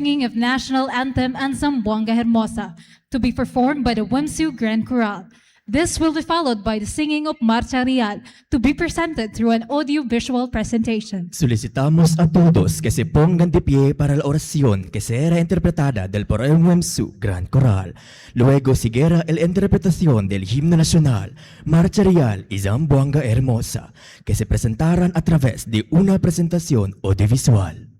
singing of national anthem and Zamboanga Hermosa, to be performed by the Wimsu Grand Chorale. This will be followed by the singing of Marcha Real, to be presented through an audio-visual presentation. Solicitamos a todos que se pongan de pie para la oración que será interpretada del Wimsu Grand Chorale. Luego seguirá la interpretación del himno nacional, Marcha Real y Zamboanga Hermosa, que se presentarán a través de una presentación audiovisual.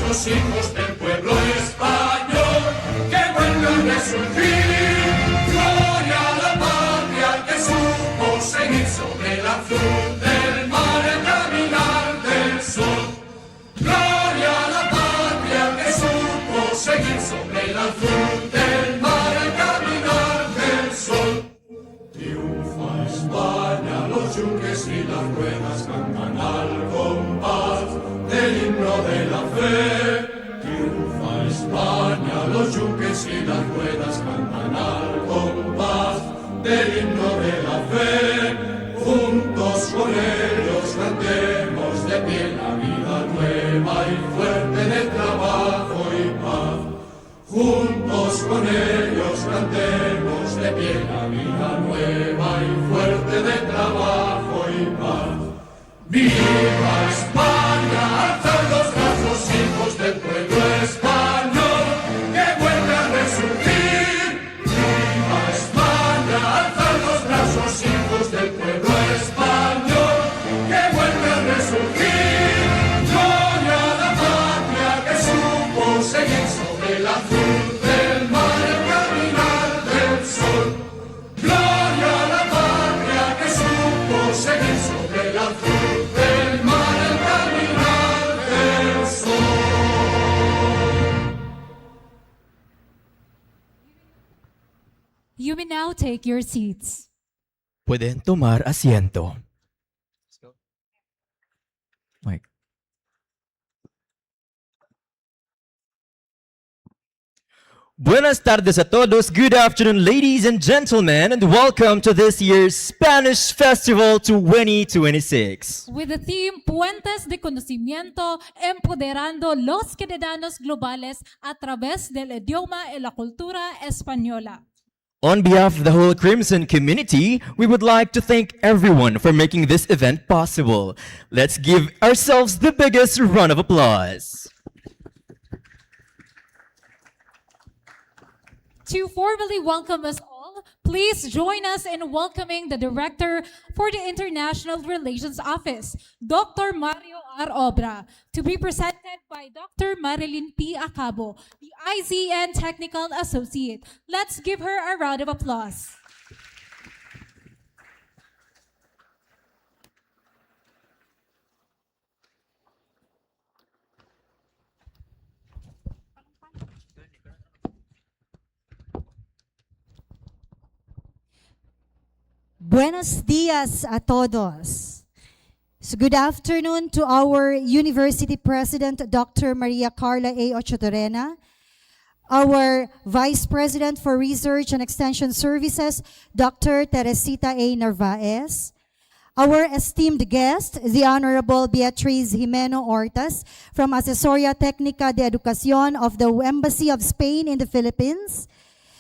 brazos hijos del pueblo español, que vuelve a resurgir. Gloria a la patria que supo seguir sobre la azul del mar el caminar del sol. Gloria a la patria que supo seguir sobre la azul del mar el caminar del sol. Triunfa España, los yunques y las ruedas cantan al compás del himno de la fe. Triunfa España, los yunques y las ruedas cantan al compás del himno de la fe. Juntos con ellos cantemos de pie la vida nueva y fuerte de trabajo y paz. Juntos con ellos cantemos de pie la vida nueva y fuerte de trabajo y paz. ¡Viva España! Alzad los brazos, hijos del pueblo español, que vuelve a resurgir. ¡Viva España! Alzad los brazos, hijos del pueblo español, que vuelve a resurgir. Gloria a la patria que supo seguir sobre la azul del mar el caminar del sol. Gloria a la patria que supo seguir sobre la azul del mar el caminar del sol. You may now take your seats. Pueden tomar asiento. Mike. Buenas tardes a todos. Good afternoon, ladies and gentlemen, and welcome to this year's Spanish Festival 2026. With the theme Puentes de Conocimiento, empoderando los ciudadanos globales a través del idioma y la cultura española. On behalf of the whole Crimson community, we would like to thank everyone for making this event possible. Let's give ourselves the biggest round of applause. To formally welcome us all, please join us in welcoming the Director for the International Relations Office, Dr. Mario R. Obra, to be presented by Dr. Marilyn P. Acabo, the IZN Technical Associate. Let's give her a round of applause. Buenos dias a todos. So good afternoon to our University President, Dr. Maria Carla A. Ochotorena, our Vice President for Research and Extension Services, Dr. Teresita A. Narvaez, our esteemed guest, the Honorable Beatriz Jimeno Ortas from Asesoría Técnica de Educación of the Embassy of Spain in the Philippines,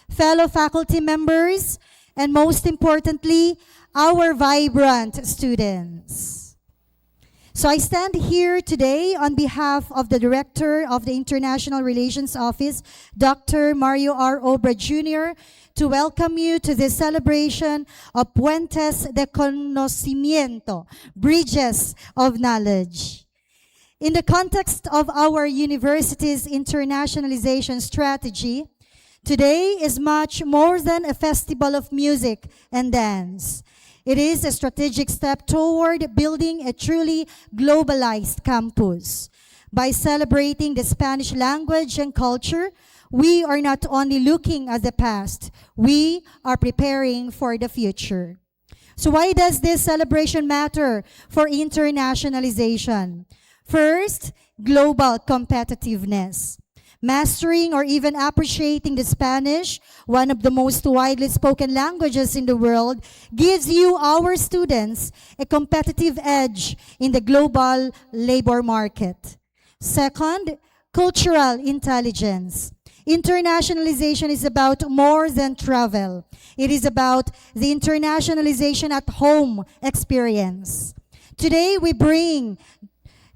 fellow faculty members, and most importantly, our vibrant students. So I stand here today on behalf of the Director of the International Relations Office, Dr. Mario R. Obra Jr., to welcome you to this celebration of Puentes de Conocimiento, Bridges of Knowledge. In the context of our university's internationalization strategy, today is much more than a festival of music and dance. It is a strategic step toward building a truly globalized campus. By celebrating the Spanish language and culture, we are not only looking at the past, we are preparing for the future. So why does this celebration matter for internationalization? First, global competitiveness. Mastering or even appreciating the Spanish, one of the most widely spoken languages in the world, gives you, our students, a competitive edge in the global labor market. Second, cultural intelligence. Internationalization is about more than travel. It is about the internationalization at home experience. Today, we bring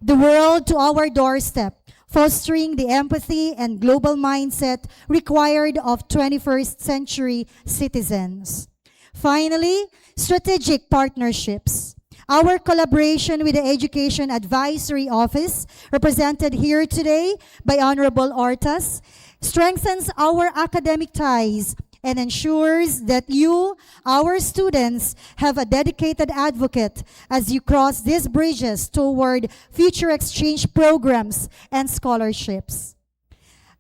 the world to our doorstep, fostering the empathy and global mindset required of 21st century citizens. Finally, strategic partnerships. Our collaboration with the Education Advisory Office, represented here today by Honorable Ortas, strengthens our academic ties and ensures that you, our students, have a dedicated advocate as you cross these bridges toward future exchange programs and scholarships.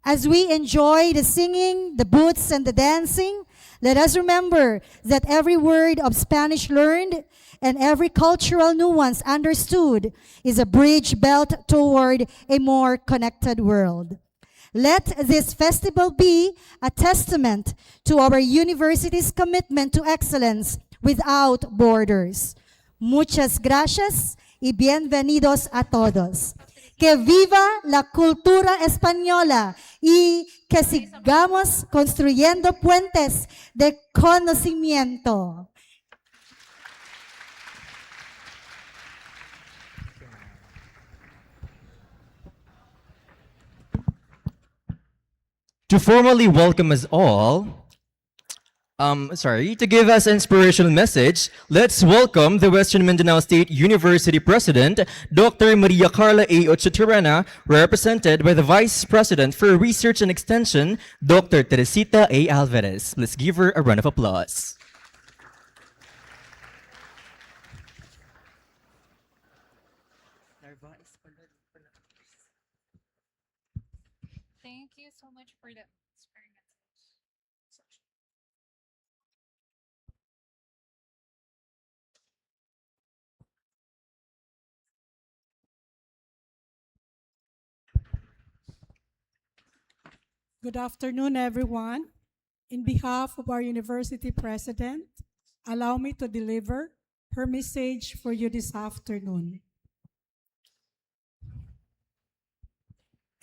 As we enjoy the singing, the booths, and the dancing, let us remember that every word of Spanish learned and every cultural nuance understood is a bridge built toward a more connected world. Let this festival be a testament to our university's commitment to excellence without borders. Muchas gracias y bienvenidos a todos. Que viva la cultura española y que sigamos construyendo puentes de conocimiento. To formally welcome us all, to give us an inspirational message, let's welcome the Western Mindanao State University President, Dr. Maria Carla A. Ochotorena, represented by the Vice President for Research and Extension, Dr. Teresita A. Alvarez. Let's give her a round of applause. Thank you so much for the experiment. Good afternoon, everyone. In behalf of our university president, allow me to deliver her message for you this afternoon.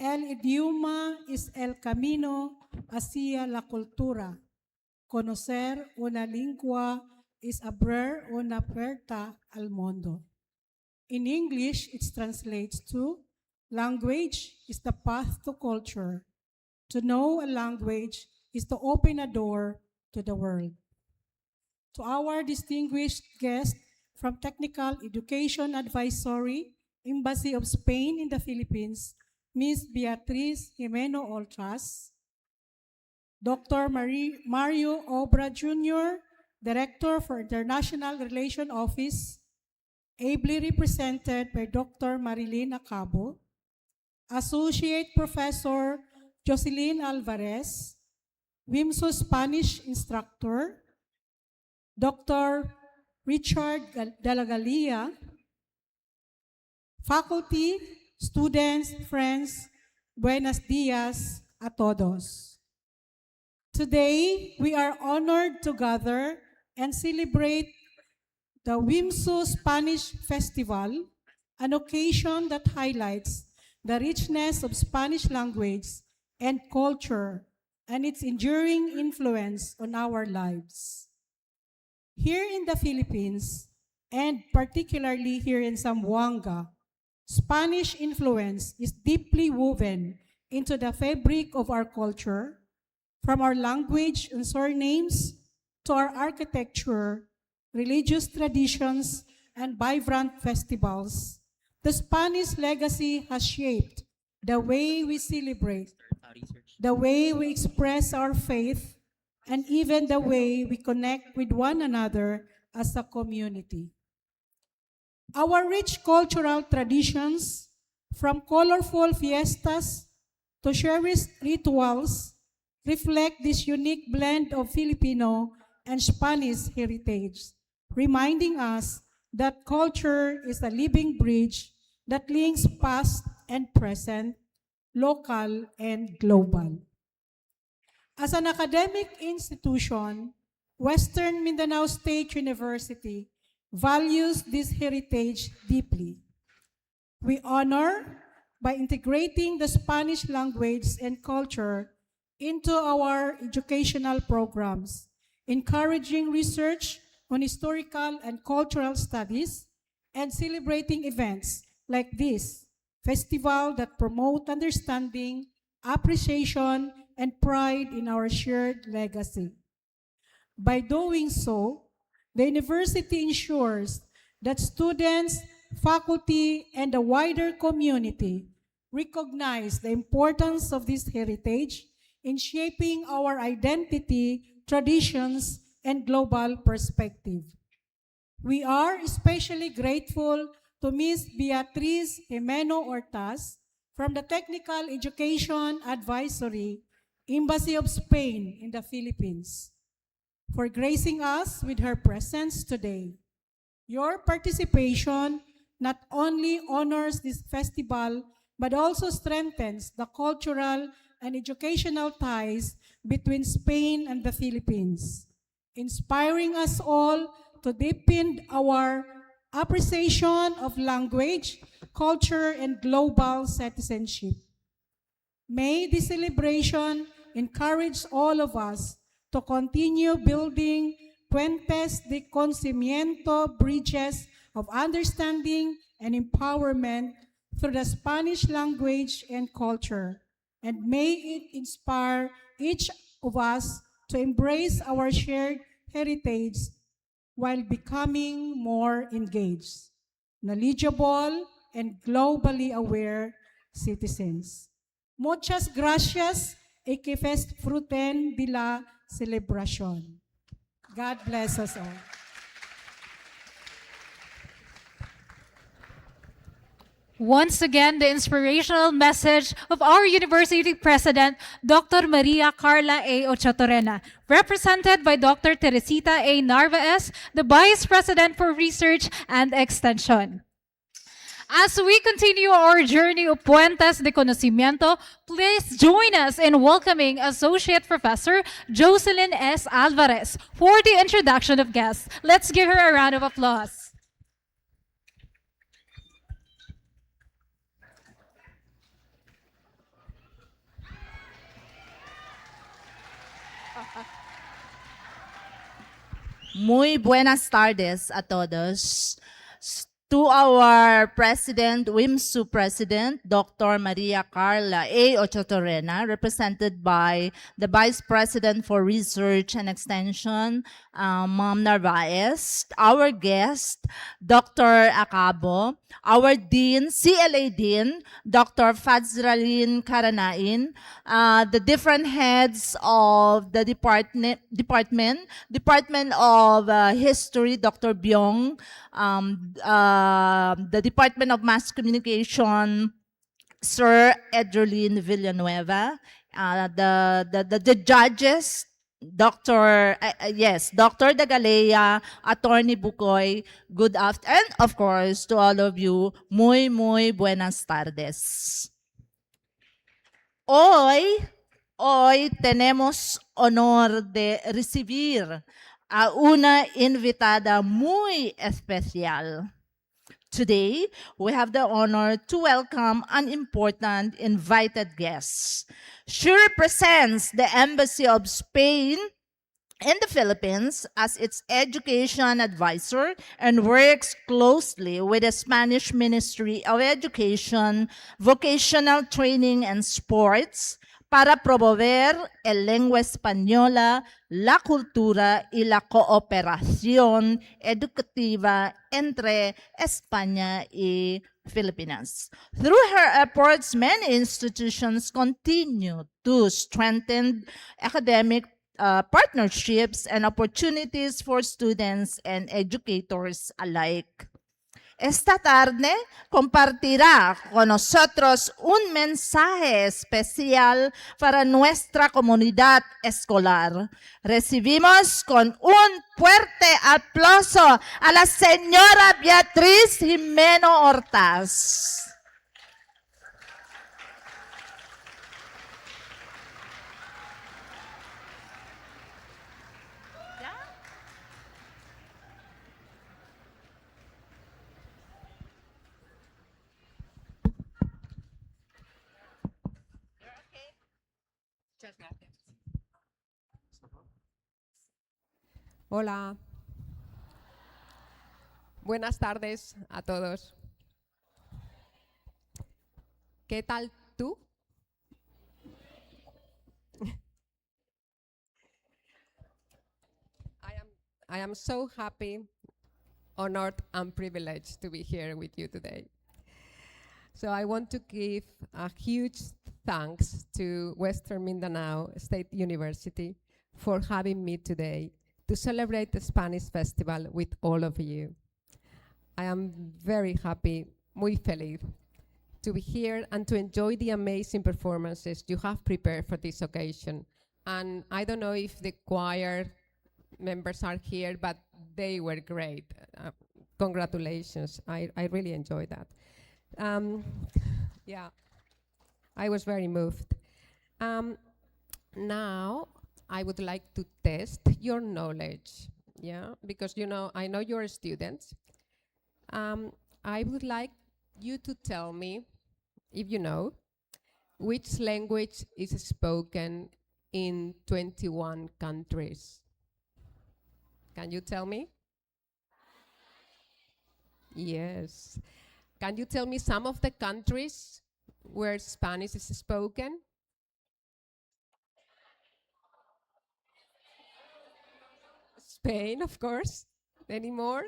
El idioma es el camino hacia la cultura. Conocer una lengua es abrir una puerta al mundo. In English, it translates to, language is the path to culture. To know a language is to open a door to the world. To our distinguished guest from Technical Education Advisory, Embassy of Spain in the Philippines, Ms. Beatriz Jimeno Oltras, Dr. Mario Obra Jr., Director for International Relations Office, ably represented by Dr. Marilyn Acabo, Associate Professor Jocelyn Alvarez, WIMSU Spanish Instructor, Dr. Richard Dalagalia, faculty, students, friends, buenos dias a todos. Today, we are honored to gather and celebrate the WIMSU Spanish Festival, an occasion that highlights the richness of Spanish language and culture and its enduring influence on our lives. Here in the Philippines, and particularly here in Zamboanga, Spanish influence is deeply woven into the fabric of our culture, from our language and surnames to our architecture, religious traditions, and vibrant festivals. The Spanish legacy has shaped the way we celebrate, the way we express our faith, and even the way we connect with one another as a community. Our rich cultural traditions, from colorful fiestas to cherished rituals, reflect this unique blend of Filipino and Spanish heritage, reminding us that culture is a living bridge that links past and present, local and global. As an academic institution, Western Mindanao State University values this heritage deeply. We honor by integrating the Spanish language and culture into our educational programs, encouraging research on historical and cultural studies, and celebrating events like this festival that promote understanding, appreciation, and pride in our shared legacy. By doing so, the university ensures that students, faculty, and the wider community recognize the importance of this heritage in shaping our identity, traditions, and global perspective. We are especially grateful to Ms. Beatriz Jimeno Ortaz from the Technical Education Advisory, Embassy of Spain in the Philippines, for gracing us with her presence today. Your participation not only honors this festival, but also strengthens the cultural and educational ties between Spain and the Philippines, inspiring us all to deepen our appreciation of language, culture, and global citizenship. May this celebration encourage all of us to continue building puentes de conocimiento, bridges of understanding and empowerment through the Spanish language and culture. And may it inspire each of us to embrace our shared heritage while becoming more engaged, knowledgeable, and globally aware citizens. Muchas gracias y que disfruten de la celebración. God bless us all. Once again, the inspirational message of our university president, Dr. Maria Carla A. Ochotorena, represented by Dr. Teresita A. Narvaez, the Vice President for Research and Extension. As we continue our journey of Puentes de Conocimiento, please join us in welcoming Associate Professor Jocelyn S. Alvarez for the introduction of guests. Let's give her a round of applause. Muy buenas tardes a todos. To our President, WIMSU President, Dr. Maria Carla A. Ochotorena, represented by the Vice President for Research and Extension, Ma'am Narvaez, our guest, Dr. Acabo, our Dean, CLA Dean, Dr. Fazralin Karanain, the different heads of the Department of History, Dr. Byong, the Department of Mass Communication, Sir Edrolin Villanueva, the judges, Dr. Dr. Dagalea, Attorney Bukoy, good afternoon, and of course, to all of you, muy buenas tardes. Hoy tenemos honor de recibir a una invitada muy especial. Today, we have the honor to welcome an important invited guest. She represents the Embassy of Spain in the Philippines as its education advisor and works closely with the Spanish Ministry of Education, Vocational Training and Sports para promover el lengua española, la cultura y la cooperación educativa entre España y Filipinas. Through her efforts, many institutions continue to strengthen academic partnerships and opportunities for students and educators alike. Esta tarde compartirá con nosotros un mensaje especial para nuestra comunidad escolar. Recibimos con un fuerte aplauso a la señora Beatriz Jimeno Ortaz. Hola. Buenas tardes a todos. ¿Qué tal tú? I am so happy honored and privileged to be here with you today. So I want to give a huge thanks to Western Mindanao State University for having me today to celebrate the Spanish Festival with all of you. I am very happy, muy feliz, to be here and to enjoy the amazing performances you have prepared for this occasion. And I don't know if the choir members are here, but they were great. Congratulations, I really enjoyed that. Yeah, I was very moved. Now, I would like to test your knowledge, yeah, because I know you're students. I would like you to tell me, if you know, which language is spoken in 21 countries. Can you tell me? Yes. Can you tell me some of the countries where Spanish is spoken? Spain, of course. Any more?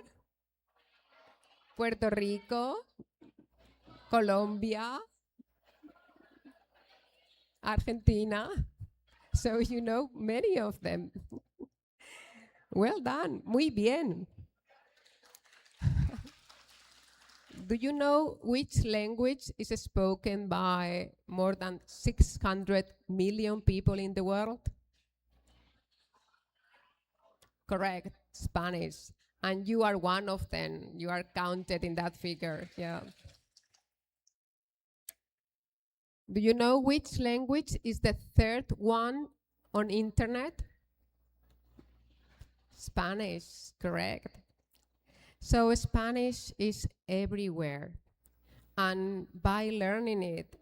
Puerto Rico, Colombia, Argentina. So you know many of them. Well done, muy bien. Do you know which language is spoken by more than 600 million people in the world? Correct, Spanish. And you are one of them. You are counted in that figure, yeah. Do you know which language is the third one on internet? Spanish, correct. So Spanish is everywhere. And by learning it,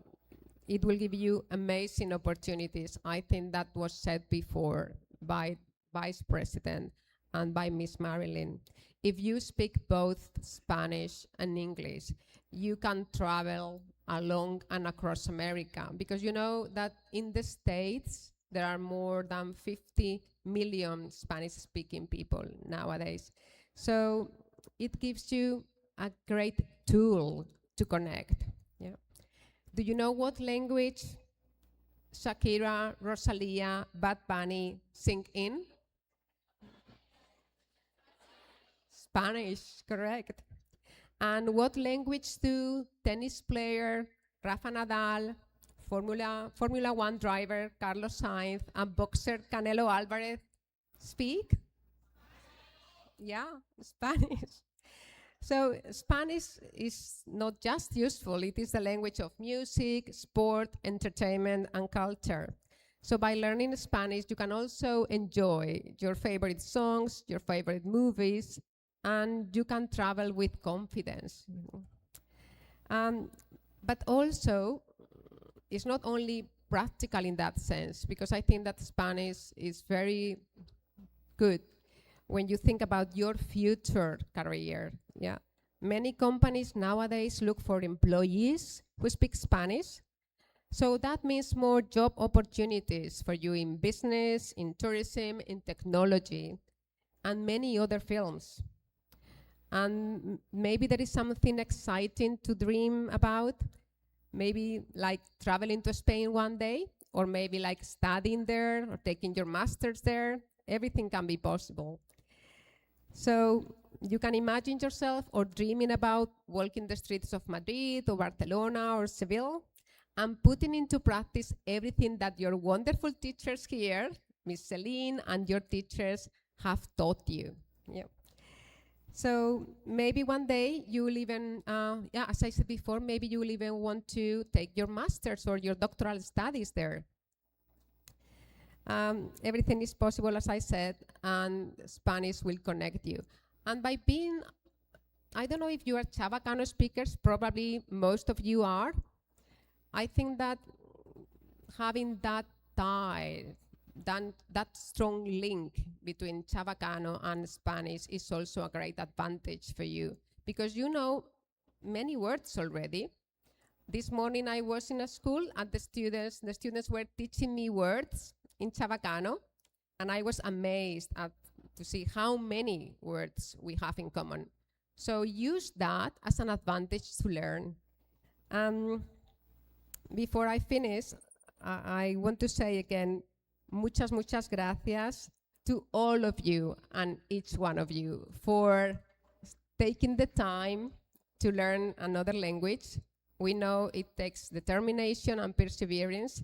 it will give you amazing opportunities. I think that was said before by Vice President and by Miss Marilyn. If you speak both Spanish and English, you can travel along and across America, because you know that in the States, there are more than 50 million Spanish-speaking people nowadays. So it gives you a great tool to connect. Yeah. Do you know what language Shakira, Rosalia, Bad Bunny sing in? Spanish, correct. And what language do tennis player Rafa Nadal, Formula One driver Carlos Sainz, and boxer Canelo Alvarez speak? Yeah, Spanish. So Spanish is not just useful, it is the language of music, sport, entertainment, and culture. So by learning Spanish, you can also enjoy your favorite songs, your favorite movies, and you can travel with confidence. But also, it's not only practical in that sense, because I think that Spanish is very good when you think about your future career. Yeah, many companies nowadays look for employees who speak Spanish. So that means more job opportunities for you in business, in tourism, in technology, and many other fields. And maybe there is something exciting to dream about, maybe like traveling to Spain one day, or maybe like studying there or taking your master's there. Everything can be possible. So you can imagine yourself or dreaming about walking the streets of Madrid or Barcelona or Seville and putting into practice everything that your wonderful teachers here, Miss Celine, and your teachers have taught you. Yeah. So maybe one day you will even, as I said before, maybe you will even want to take your master's or your doctoral studies there. Everything is possible, as I said, and Spanish will connect you. And by being, I don't know if you are Chavacano speakers, probably most of you are. I think that having that tie, that strong link between Chavacano and Spanish is also a great advantage for you, because you know many words already. This morning I was in a school and the students were teaching me words in Chavacano, and I was amazed to see how many words we have in common. So use that as an advantage to learn. Before I finish, I want to say again, muchas gracias to all of you and each one of you for taking the time to learn another language. We know it takes determination and perseverance,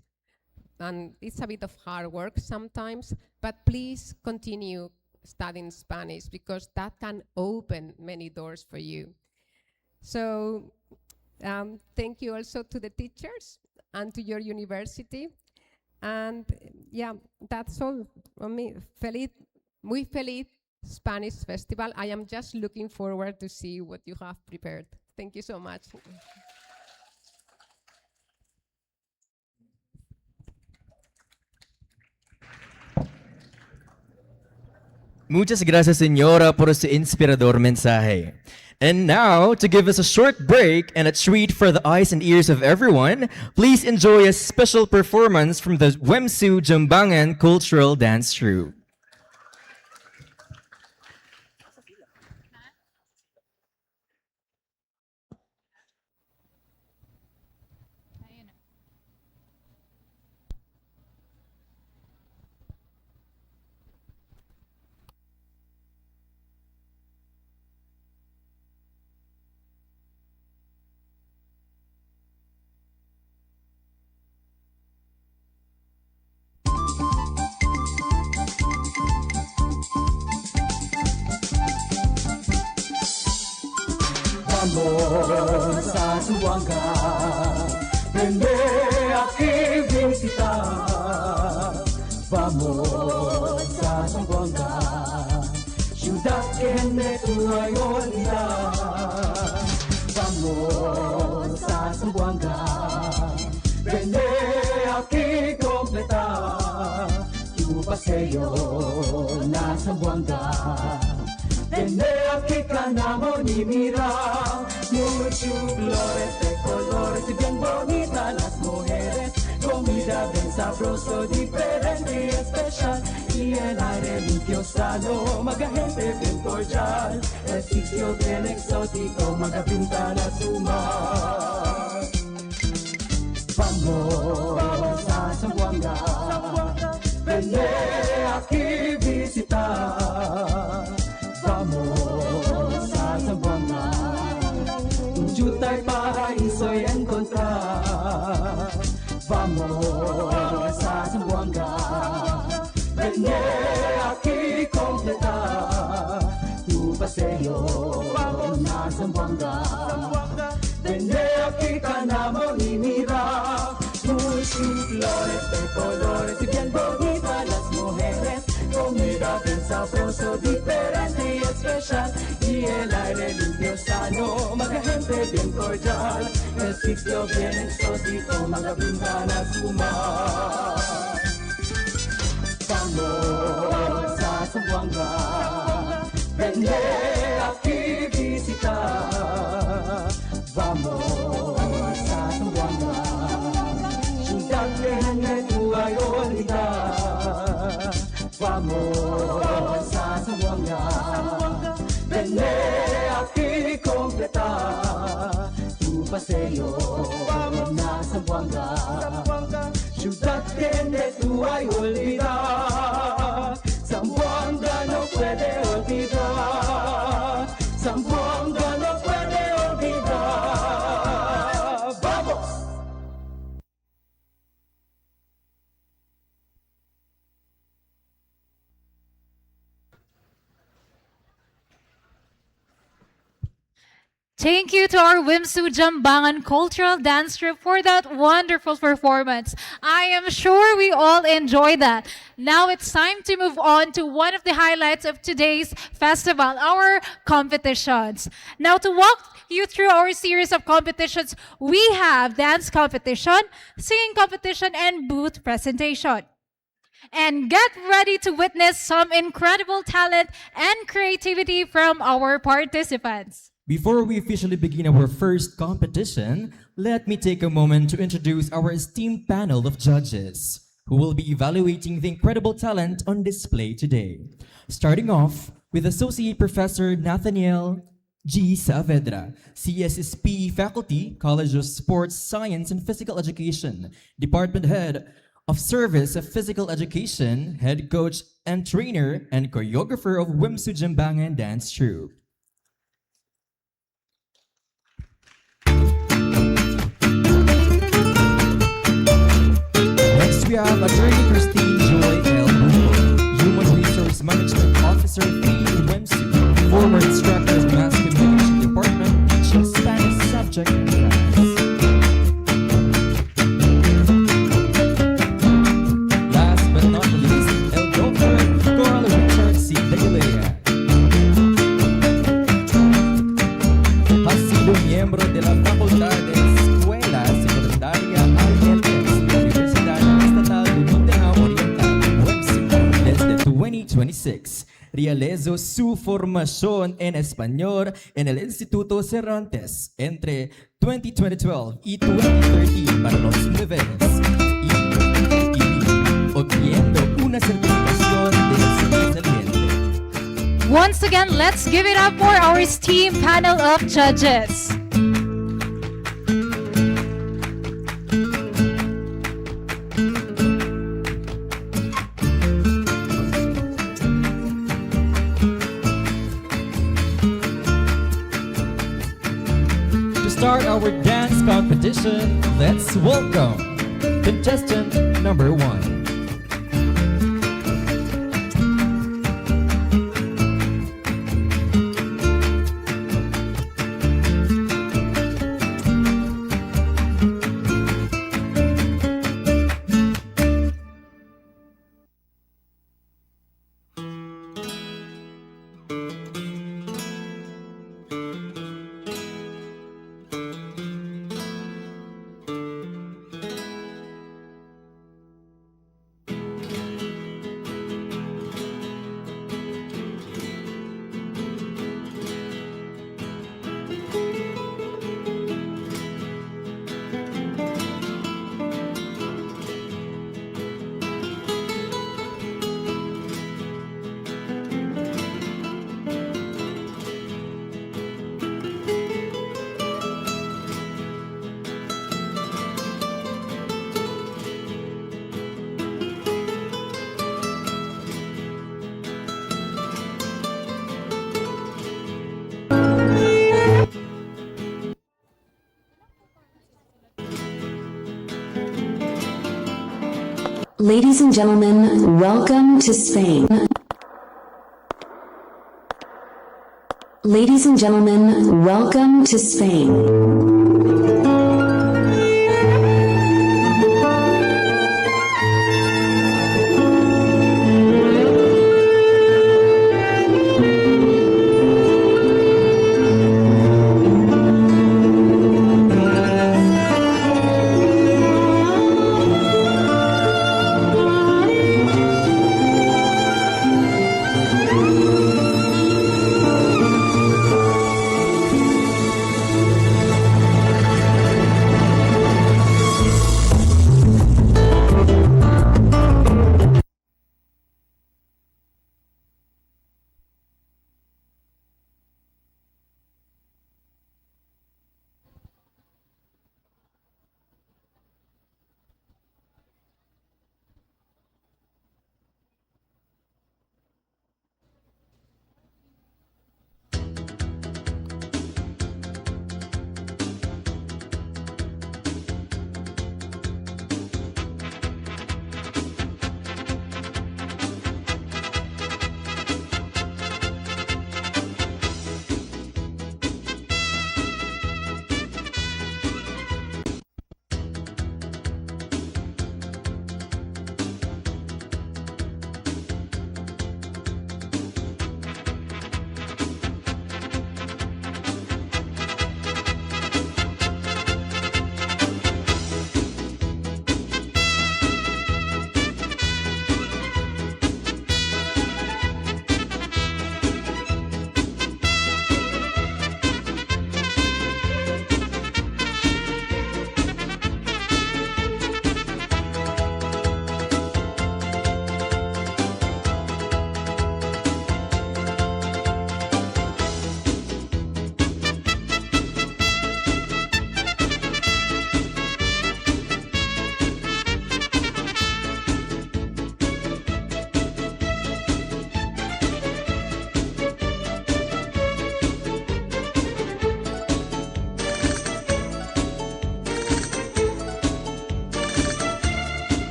and it's a bit of hard work sometimes, but please continue studying Spanish because that can open many doors for you. So thank you also to the teachers and to your university. And yeah, that's all from me. Muy feliz Spanish Festival. I am just looking forward to see what you have prepared. Thank you so much. Muchas gracias, señora, por su inspirador mensaje. And now, to give us a short break and a treat for the eyes and ears of everyone, please enjoy a special performance from the Wemsu Jambangan Cultural Dance Troupe. Vamos a Zamboanga, vende aquí visitar. Vamos a Zamboanga, ciudad que de tu hay olvidar. Vamos a Zamboanga, vende aquí completar tu paseo na Zamboanga. Vende aquí canamos ni mira, muchos flores de colores y bien bonitas las mujeres, comida bien sabroso, diferente y especial, y el aire limpio, sano, maga gente bien cordial, el sitio bien exótico, maga pinta la suma. Vamos a Zamboanga, vende aquí visitar. Vamos a Zamboanga, un yutay paraíso y encontrar. Vamos a Zamboanga, vende aquí completar tu paseo na Zamboanga. Vende aquí canamo y mira, muchos flores de colores y bien bonitas las mujeres. Comida bien sabroso, diferente y especial, y el aire limpio, sano, maga gente bien cordial, el sitio bien exótico, maga brinda la suma. Vamos a Zamboanga, vende aquí visitar. Vamos a Zamboanga, ciudad que tú hay olvidar. Vamos a Zamboanga, vende aquí completar tu paseo na Zamboanga, ciudad que tú hay olvidar. Zamboanga no puede olvidar, Zamboanga no puede olvidar. ¡Vamos! Thank you to our Wimsu Jambangan Cultural Dance Troupe for that wonderful performance. I am sure we all enjoyed that. Now it's time to move on to one of the highlights of today's festival, our competitions. Now to walk you through our series of competitions, we have dance competition, singing competition, and booth presentation. And get ready to witness some incredible talent and creativity from our participants. Before we officially begin our first competition, let me take a moment to introduce our esteemed panel of judges who will be evaluating the incredible talent on display today. Starting off with Associate Professor Nathaniel G. Saavedra, CSSP Faculty, College of Sports Science and Physical Education, Department Head of Service of Physical Education, Head Coach and Trainer, and Choreographer of Wimsu Jambangan Dance Troupe. Next, we have Attorney Christine Joy L. Buko, Human Resource Management Officer, Wimsu, former instructor of Mass Communication Department, teaching Spanish subject and class. Last but not least, El Dr. Coral Richard C. Degalea, ha sido miembro de la Facultad de Escuela Secundaria ILS de la Universidad Estatal de Mindanao Oriental, WEMSU, desde 2026. Realizó su formación en español en el Instituto Cervantes entre 2012 y 2013 para los niveles y obteniendo una certificación de sobresaliente. Once again, let's give it up for our esteemed panel of judges. To start our dance competition, let's welcome contestant number 1. Ladies and gentlemen, welcome to Spain. Ladies and gentlemen, welcome to Spain.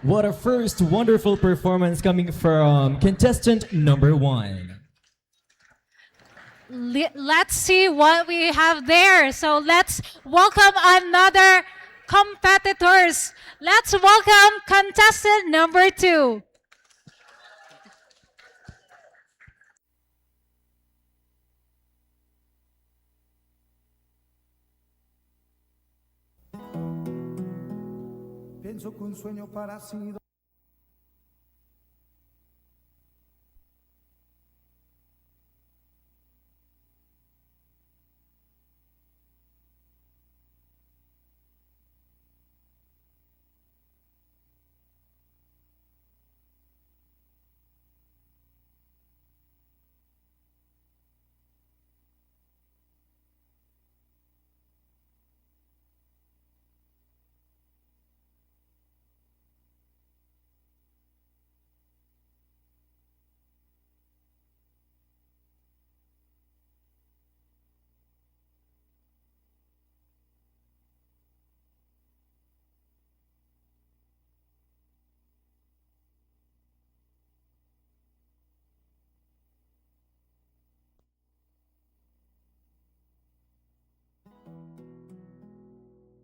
What a first wonderful performance coming from contestant number 1. Let's see what we have there. So let's welcome another competitors. Let's welcome contestant number 2. Pienso que un sueño parecido.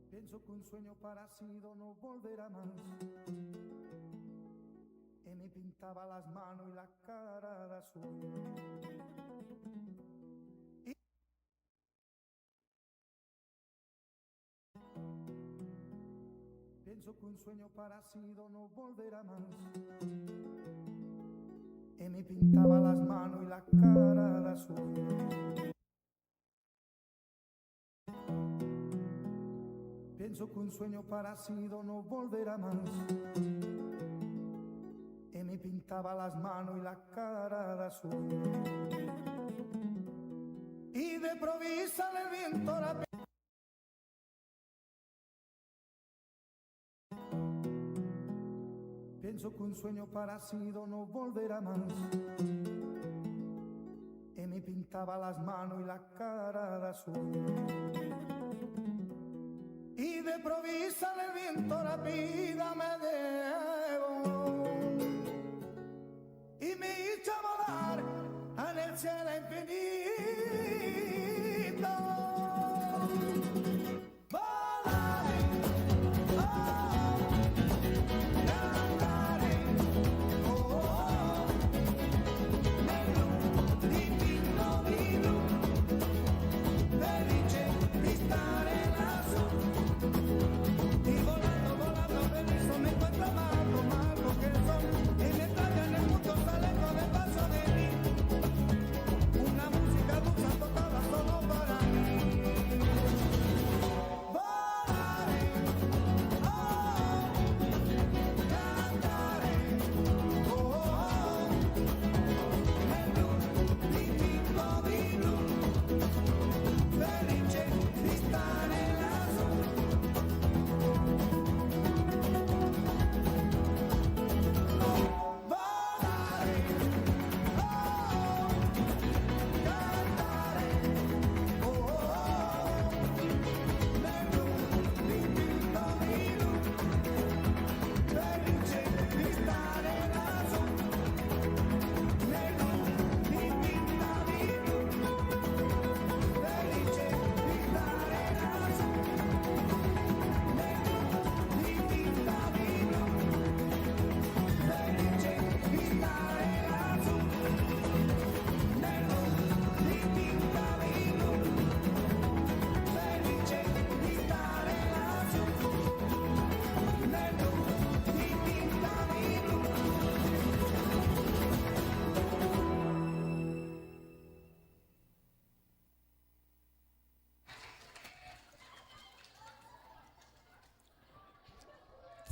Pienso que un sueño parecido no volverá más. Y me pintaba las manos y la cara de azul. Pienso que un sueño parecido no volverá más. Y me pintaba las manos y la cara de azul. Pienso que un sueño parecido no volverá más. Y me pintaba las manos y la cara de azul. Y de provisa el viento la Pienso que un sueño parecido no volverá más. Y me pintaba las manos y la cara de azul. Y de provisa el viento la vida me llevó y me hizo volar en el cielo infinito. Volaré, cantaré, negro, divino, divino, felice di stare lassù. Y volando, volando, feliz me encuentro más que el sol. Y mientras ya en el mundo sale con el paso de mí. Una música dulce tocada solo para mí. Volaré, cantaré, negro, divino, divino, felice di stare lassù.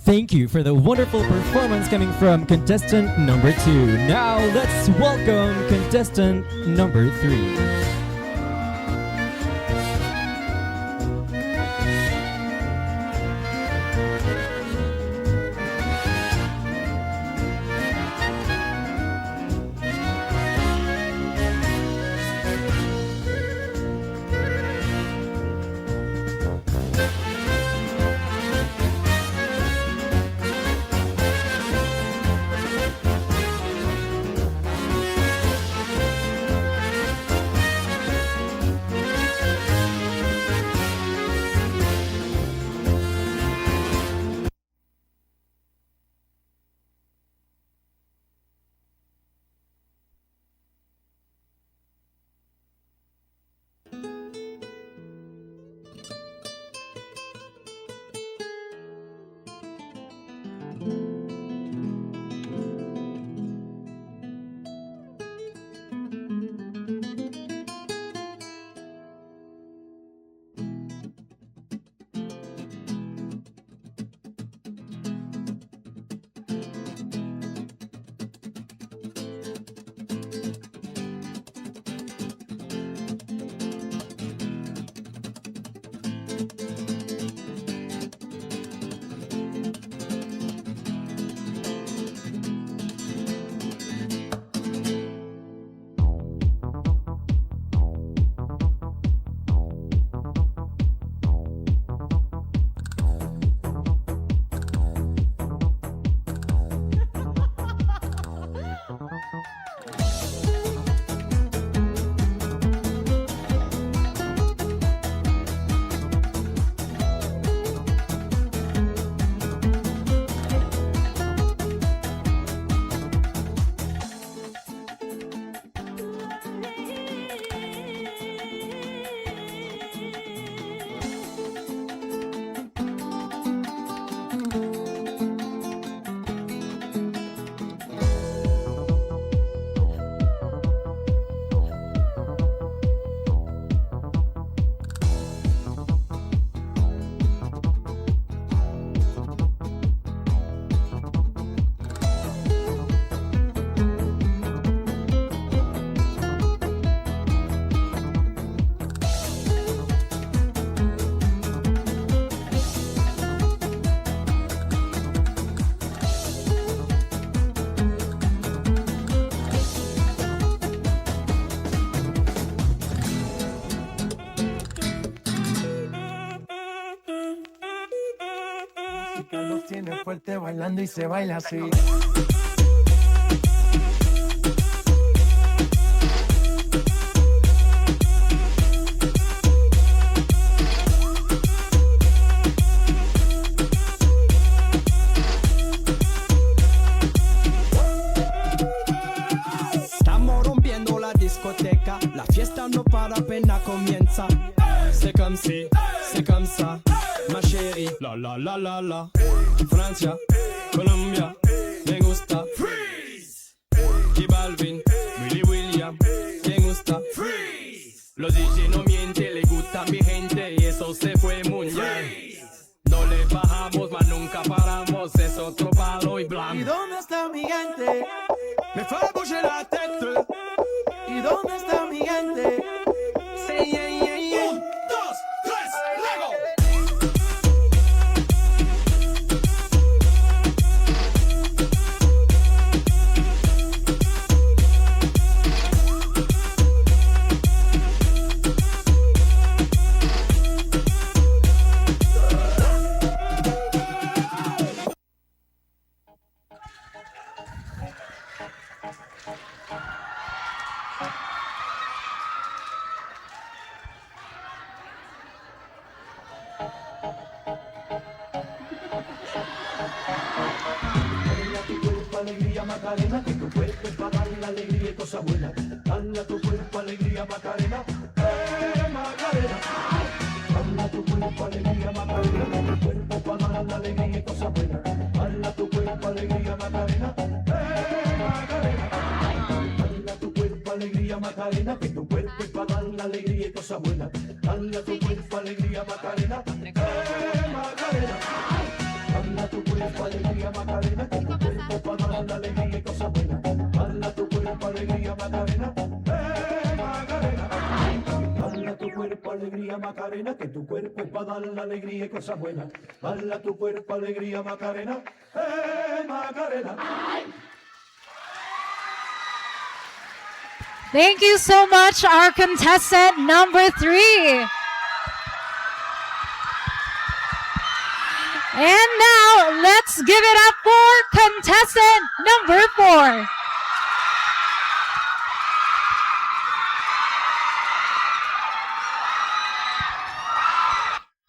Thank you for the wonderful performance coming from contestant number 2. Now let's welcome contestant number 3. Y Carlos tiene fuerte bailando y se baila así. Estamos rompiendo la discoteca, la fiesta no para apenas comienza. C'est comme si, c'est comme ça, ma chérie. La la la la la. Francia, Colombia, me gusta. Freeze. J Balvin, Willy William, me gusta. Freeze. Los DJ no mienten, le gusta a mi gente y eso se fue muy bien. No le bajamos, mas nunca paramos, es otro palo y ¿Y blanco. dónde está mi gente? Me fait bouger la tête. ¿Y dónde está mi gente? Say yeah, yeah, yeah. 1, 2, 3, Lego. Alegría Macarena, que tu cuerpo es para dar la alegría y cosas buenas. Dale a tu cuerpo alegría Macarena, Macarena. Dale a tu cuerpo alegría Macarena, que tu cuerpo para dar la alegría y cosas buenas. Dale a tu cuerpo alegría Macarena, Macarena. Dale a tu cuerpo alegría Macarena, que tu cuerpo es para dar la alegría y cosas buenas. Dale a tu cuerpo alegría Macarena, Macarena. Dale a tu cuerpo alegría Macarena, que tu cuerpo para dar la alegría y cosas buenas. Dale a tu cuerpo alegría Macarena, Macarena. Dale a tu cuerpo alegría Macarena, que tu cuerpo para dar la alegría y cosas buenas. Dale a tu cuerpo alegría Macarena, Macarena. Thank you so much, our contestant number 3. And now, let's give it up for contestant number 4.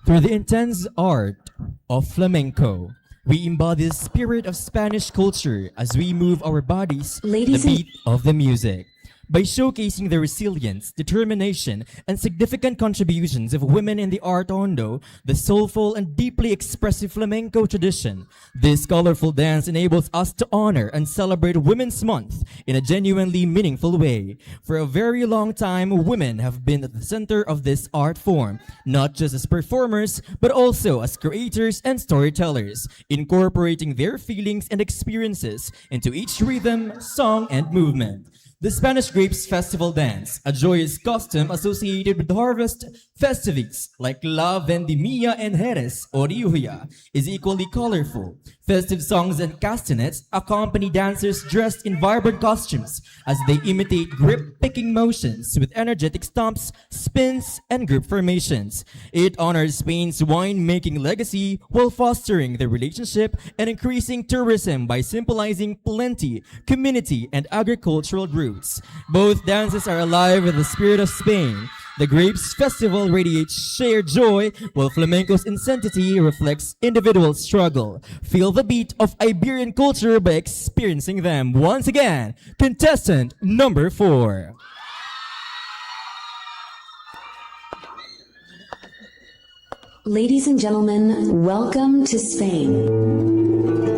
Through the intense art of flamenco, we embody the spirit of Spanish culture as we move our bodies to the Ladies and- beat of the music. By showcasing the resilience, determination, and significant contributions of women in the art hondo, the soulful and deeply expressive flamenco tradition, this colorful dance enables us to honor and celebrate Women's Month in a genuinely meaningful way. For a very long time, women have been at the center of this art form, not just as performers, but also as creators and storytellers, incorporating their feelings and experiences into each rhythm, song, and movement. The Spanish Grapes Festival Dance, a joyous custom associated with harvest festivities like La Vendimia and Jerez or Lluvia, is equally colorful. Festive songs and castanets accompany dancers dressed in vibrant costumes as they imitate grip-picking motions with energetic stomps, spins, and group formations. It honors Spain's wine-making legacy while fostering the relationship and increasing tourism by symbolizing plenty, community, and agricultural roots. Both dances are alive with the spirit of Spain. The Grapes Festival radiates shared joy, while flamenco's intensity reflects individual struggle. Feel the beat of Iberian culture by experiencing them. Once again, contestant number 4. Ladies and gentlemen, welcome to Spain.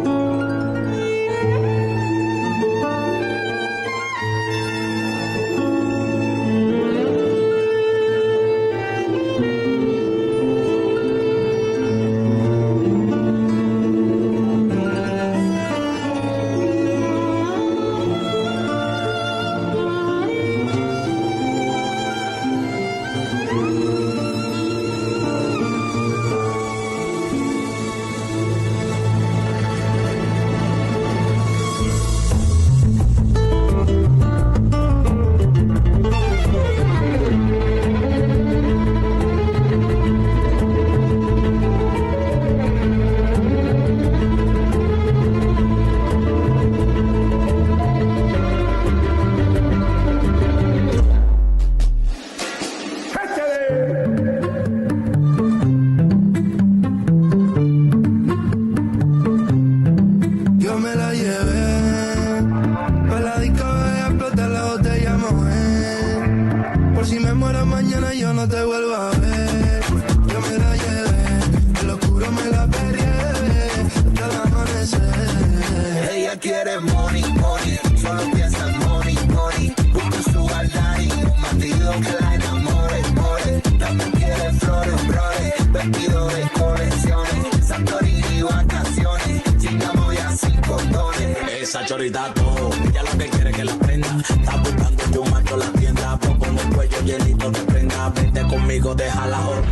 vestidores, colecciones, Santorini, vacaciones, chingamos ya sin condones. Esa chorita todo, ella lo que quiere que la prenda. Está buscando un macho en la tienda, pues con el cuello llenito de prenda. Vente conmigo, déjala joder.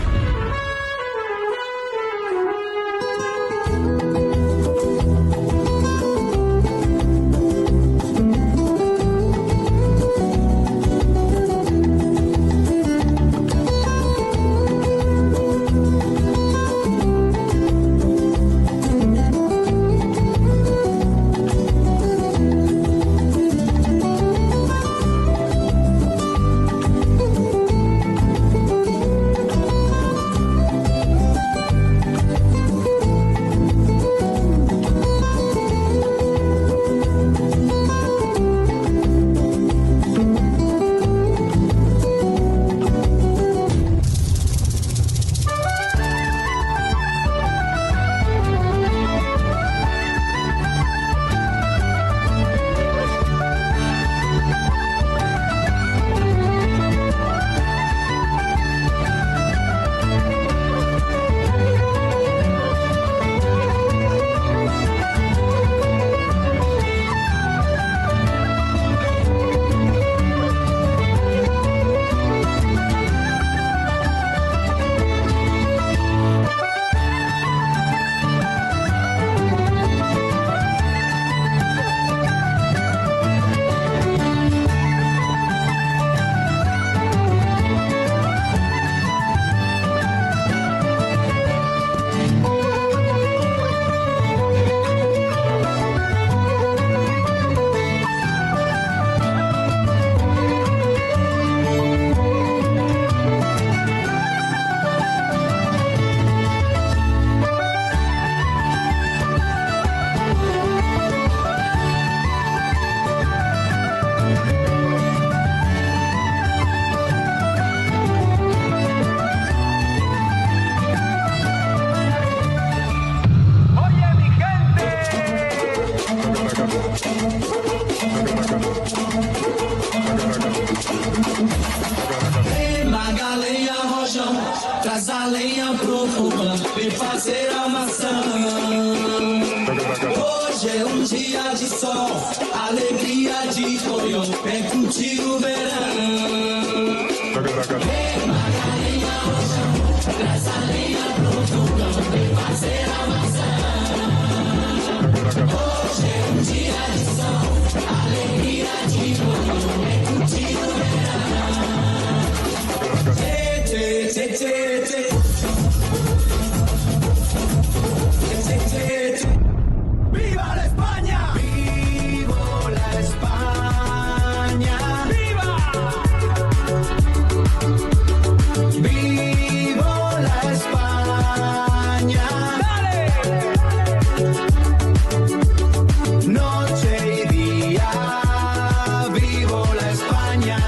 Magaleia rojão, traz a lenha pro fogão, vem fazer a maçã. Hoje é um dia de sol, alegria de tonhão, vem curtir o verão. Vem Magaleia rojão, traz a lenha pro fogão, vem fazer a maçã. Hoje é um dia de sol, alegria de tonhão, vem curtir o verão. ¡Viva la España! ¡Viva la España! ¡Viva! ¡Viva la España! ¡Dale! Noche y día, vivo la España.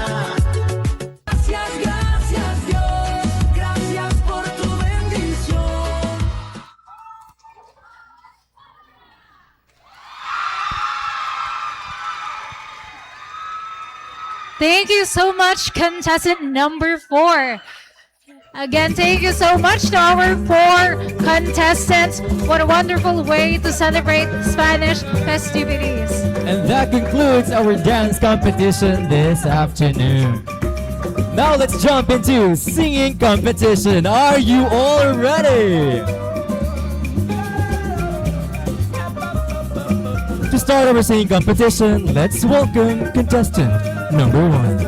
Gracias, gracias Dios, gracias por tu bendición. Thank you so much, contestant number 4. Again, thank you so much to our 4 contestants. What a wonderful way to celebrate Spanish festivities. And that concludes our dance competition this afternoon. Now let's jump into singing competition. Are you all ready? To start our singing competition, let's welcome contestant number 1.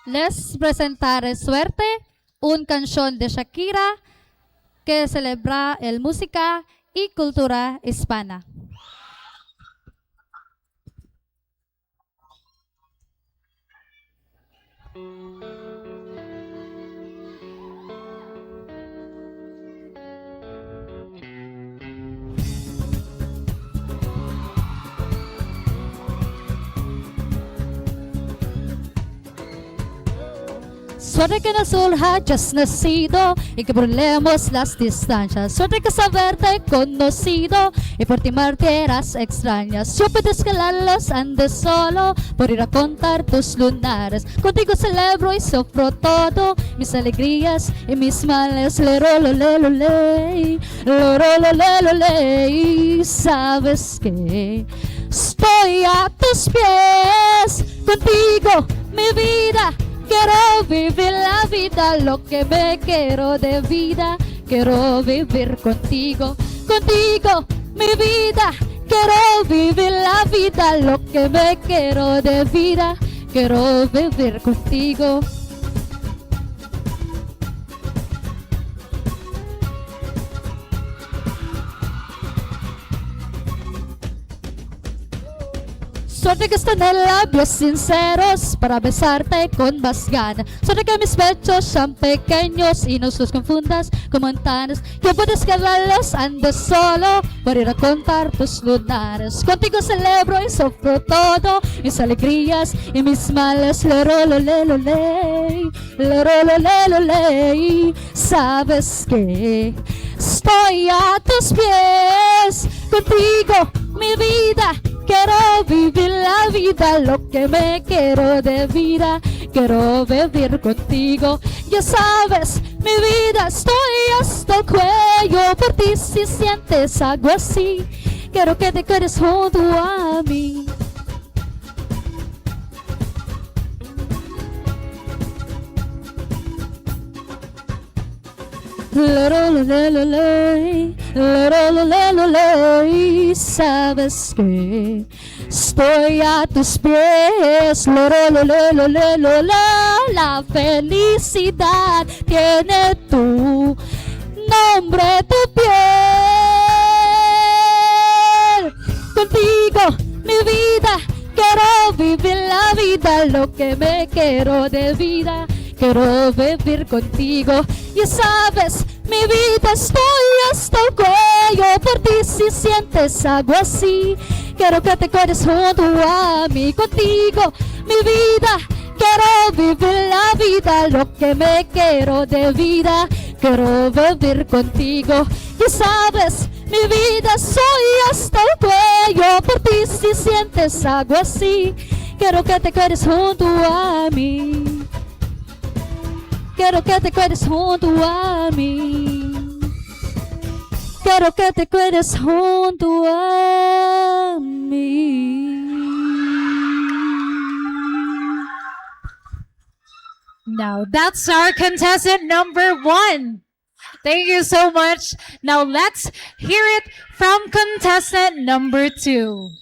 Les presentaré Suerte, una canción de Shakira que celebra el música y cultura hispana. Suerte que no surja just nacido y que burlemos las distancias. Suerte que saberte conocido y por ti martieras extrañas. Yo puedo escalar los Andes solo por ir a contar tus lunares. Contigo celebro y sufro todo, mis alegrías y mis males. Lerololeloley, lerololeloley. Sabes que estoy a tus pies, contigo mi vida. Quiero vivir la vida, lo que me quiero de vida. Quiero vivir contigo, contigo mi vida. Quiero vivir la vida, lo que me quiero de vida. Quiero vivir contigo. Suerte que están en labios sinceros para besarte con más ganas. Suerte que mis pechos sean pequeños y no los confundas con montañas. Que puedes escalarlos, andes solo por ir a contar tus lunares. Contigo celebro y sufro todo, mis alegrías y mis males. Lerololeloley, lerololeloley. Sabes que estoy a tus pies, contigo mi vida. Quiero vivir la vida, lo que me quiero de vida. Quiero vivir contigo. Ya sabes, mi vida, estoy hasta el cuello por ti. Si sientes algo así, quiero que te quedes junto a mí. Lerololeloley, lerololeloley. Sabes que estoy a tus pies. Lerololeloleloley. La felicidad tiene tu nombre, tu piel. Contigo, mi vida, quiero vivir la vida, lo que me quiero de vida. Quiero vivir contigo. Ya sabes, mi vida, estoy hasta el cuello por ti. Si sientes algo así, quiero que te quedes junto a mí. Contigo, mi vida, quiero vivir la vida, lo que me quiero de vida. Quiero vivir contigo. Ya sabes, mi vida, soy hasta el cuello por ti. Si sientes algo así, quiero que te quedes junto a mí. Quiero que te quedes junto a mí. Quiero que te quedes junto a mí. Now that's our contestant number 1. Thank you so much. Now let's hear it from contestant number 2.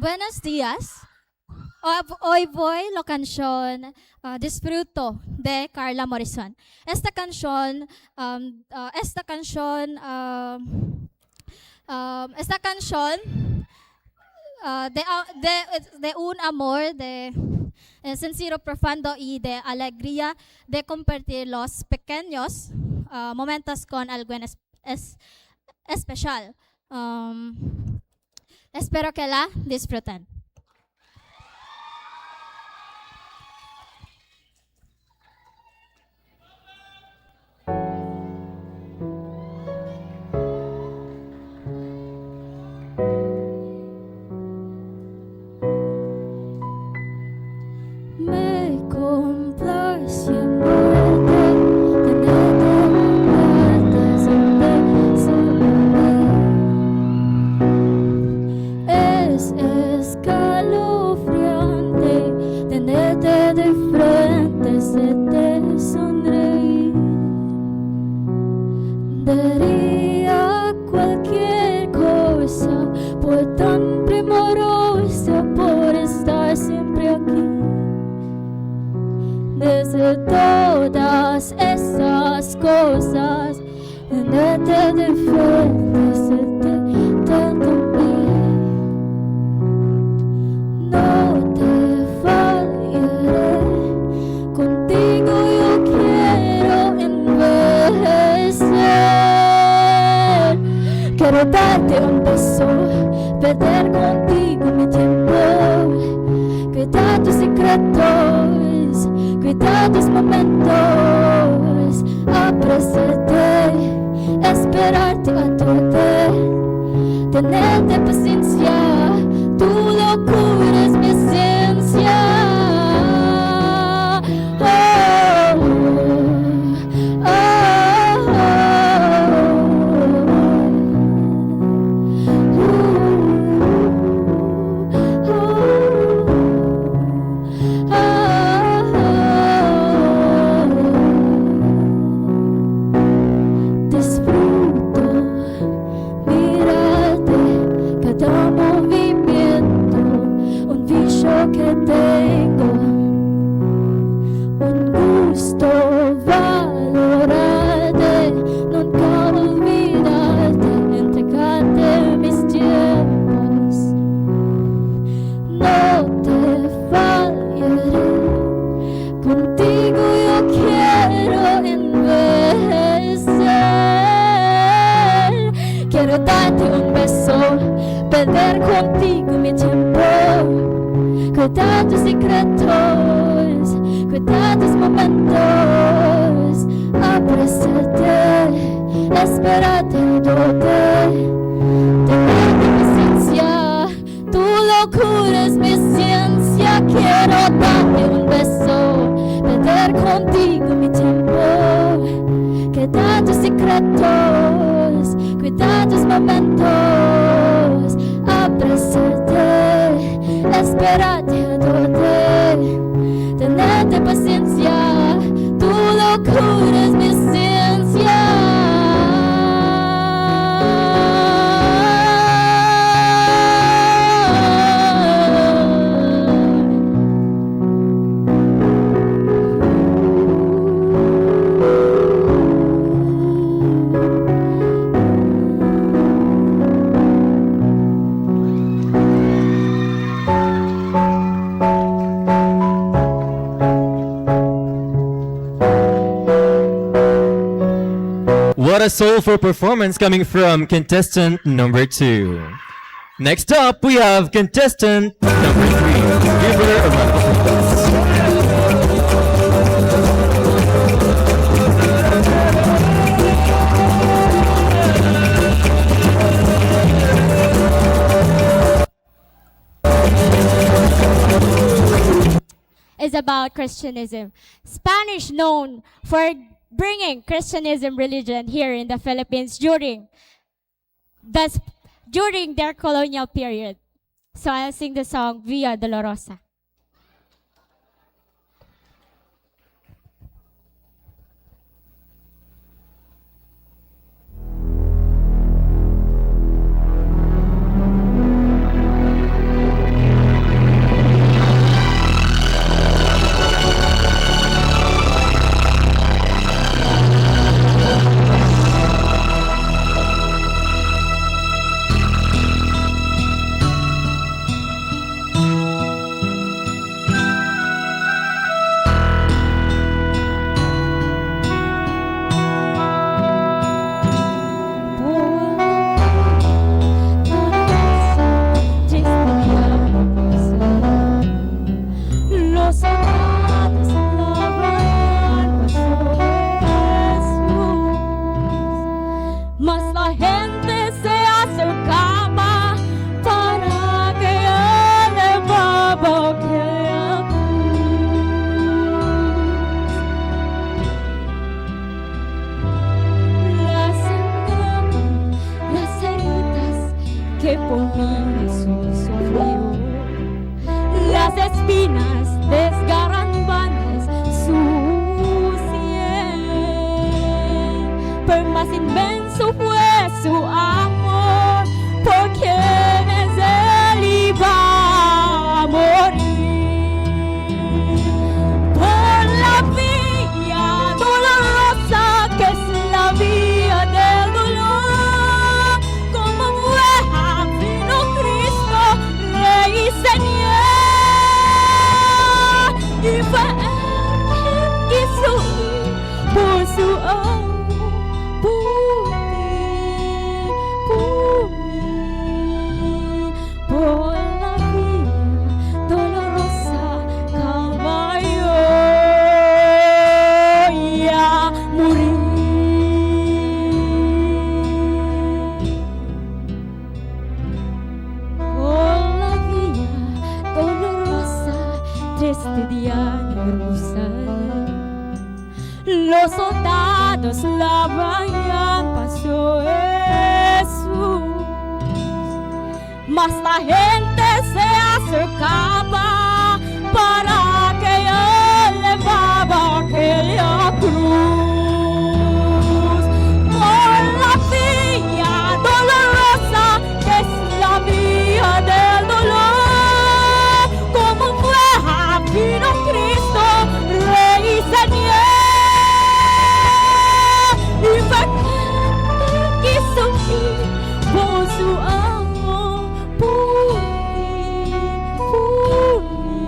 Buenos días. Hoy voy la canción Disfruto de Carla Morrison. Esta canción de un amor de sincero, profundo y de alegría de compartir los pequeños momentos con alguien especial. Espero que la disfruten. Me complace muerte, es escalofriante tenerte de frente, se te sonreír. Daría cualquier cosa por tan primorosa, por estar siempre aquí. Desde todas esas las cosas, tenerte de frente, hacerte tanto bien. No te fallaré, contigo yo quiero envejecer. Quiero darte un beso, perder contigo mi tiempo, cuidar tus secretos, cuidar tus momentos, apreciarte, esperarte a todo, tenerte paciencia, tu locura es mi esencia. Oh, oh, disfruto mirarte, cada movimiento, un vicio que tengo, un gusto valorarte, nunca olvidarte, entregarte mis tiempos. No te fallaré, contigo yo quiero envejecer. Quiero darte un beso, perder contigo mi tiempo, cuidar tus secretos, cuidar tus momentos, apreciarte, esperarte todo, tenerte paciencia, tu locura es mi ciencia. Quiero darte un beso, perder contigo mi tiempo, cuidar tus secretos, cuidar tus momentos, apreciarte, esperarte todo, tenerte paciencia, tu locura es mi ciencia. What a soulful performance coming from contestant number 2. Next up, we have contestant number 3. Give her a round of applause. Is about Christianism. Spanish known for bringing Christianism religion here in the Philippines during their colonial period. So I'll sing the song Via Dolorosa. este día en Jerusalén. Los soldados la veían, pasó Jesús, mas la gente se acercaba para que él llevaba aquella cruz. Por la vía dolorosa que es la vía del dolor, como fue vino Cristo, Rey y Señor. Y fue que quiso ir por su amor, por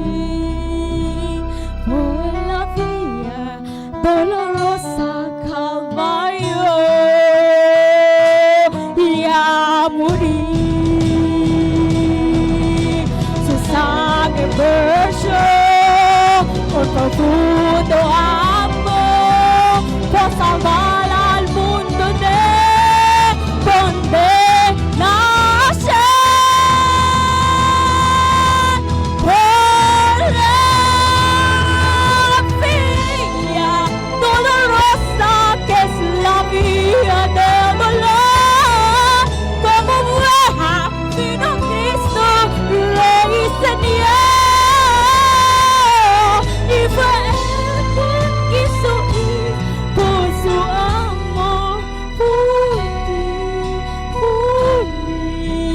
mí, por la vía dolorosa Calvario, y a morir. Su sangre vertió con profundo amor por salvar al mundo de condenación. Por la vía dolorosa que es la vía del dolor, como vuela vino Cristo, Rey y Señor. Y fue él quien quiso ir por su amor, por ti, por mí,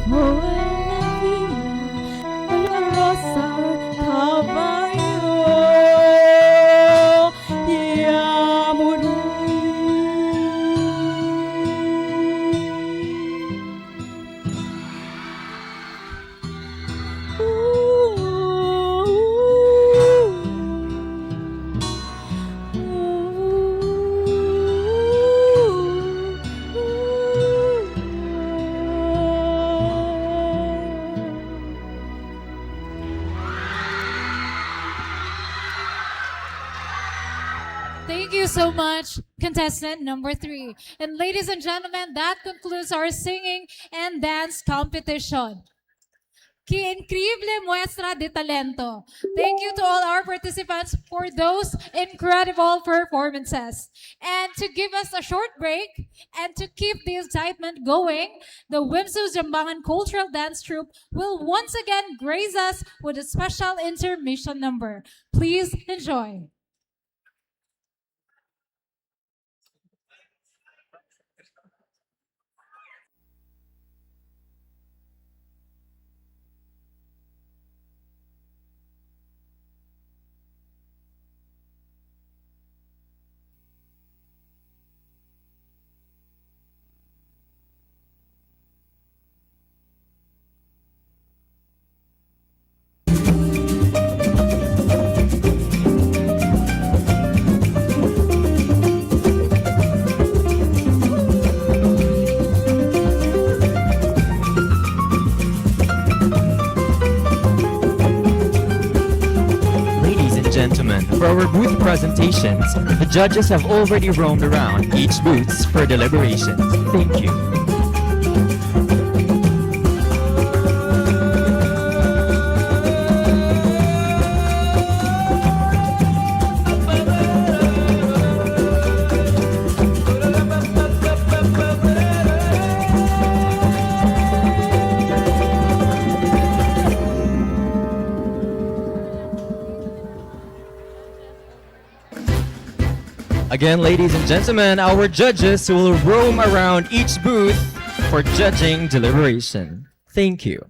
por la vía dolorosa Calvario, y a morir. Thank you so much, contestant number 3. And ladies and gentlemen, that concludes our singing and dance competition. ¡Qué increíble muestra de talento! Thank you to all our participants for those incredible performances. And to give us a short break and to keep the excitement going, the Wimsu Jambangan Cultural Dance Troupe will once again grace us with a special intermission number. Please enjoy. Gentlemen, for our booth presentations, the judges have already roamed around each booth for deliberations. Thank you. Again, ladies and gentlemen, our judges will roam around each booth for judging deliberation. Thank you.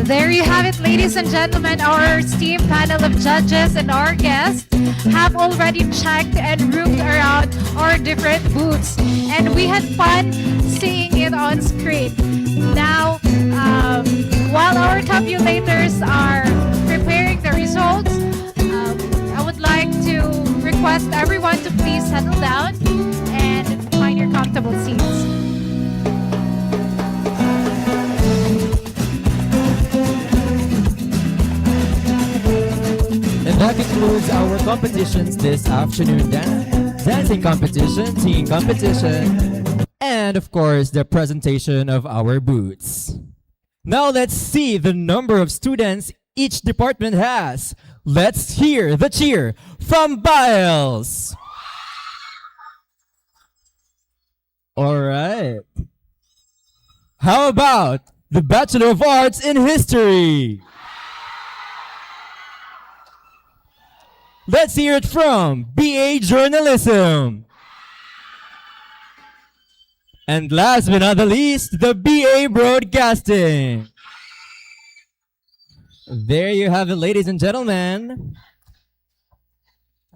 There you have it, ladies and gentlemen. Our esteemed panel of judges and our guests have already checked and roofed around our different booths. And we had fun seeing it on screen. Now, while our tabulators are preparing the results, I would like to request everyone to please settle down and find your comfortable seats. And that concludes our competitions this afternoon. Dancing competition, singing competition, and of course the presentation of our booths. Now let's see the number of students each department has. Let's hear the cheer from Biles. All right. How about the Bachelor of Arts in History? Let's hear it from BA Journalism. And last but not the least, the BA Broadcasting. There you have it, ladies and gentlemen.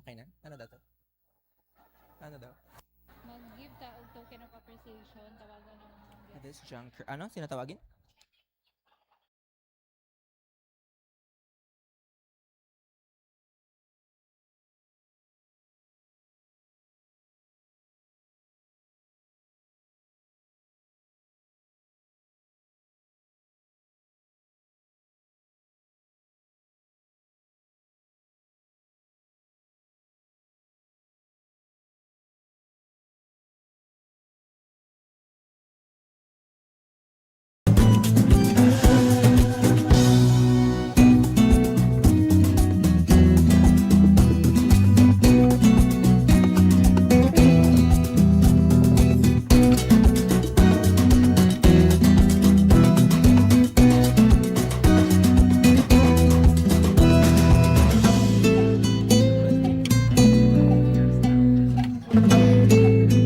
Okay na? Ano daw to? Ano daw? Mag-give the token of appreciation. Tawagan ng This junker. Ano? Sino tawagin?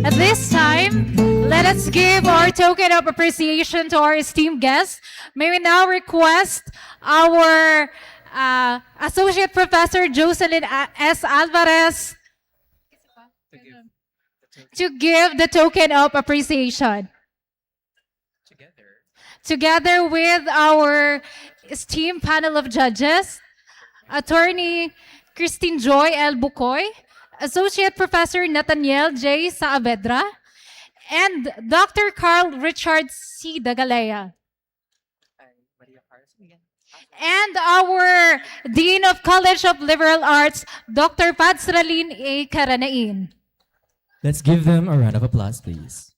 At this time, let us give our token of appreciation to our esteemed guests. May we now request our Associate Professor Jocelyn S. Alvarez to give the token of appreciation. Together with our esteemed panel of judges, Attorney Christine Joy L. Bucoy, Associate Professor Nathaniel J. Saavedra, and Dr. Carl Richard C. Dagalea. And our Dean of College of Liberal Arts, Dr. Padsralin A. Karanain. Let's give them a round of applause, please.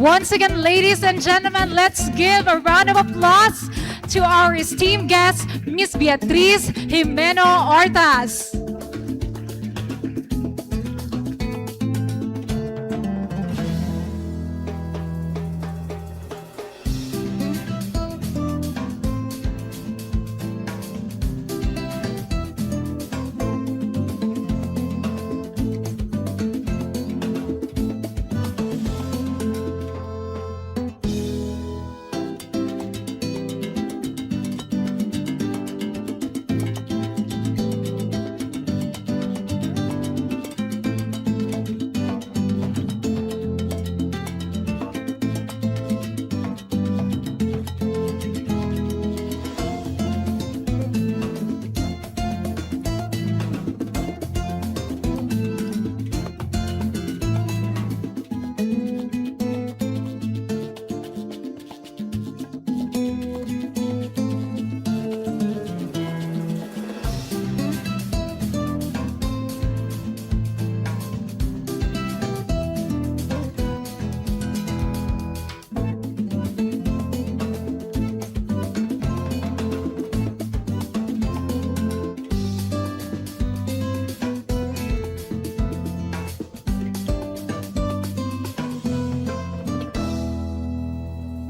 Once again, ladies and gentlemen, let's give a round of applause to our esteemed guest, Miss Beatriz Jimeno Ortas.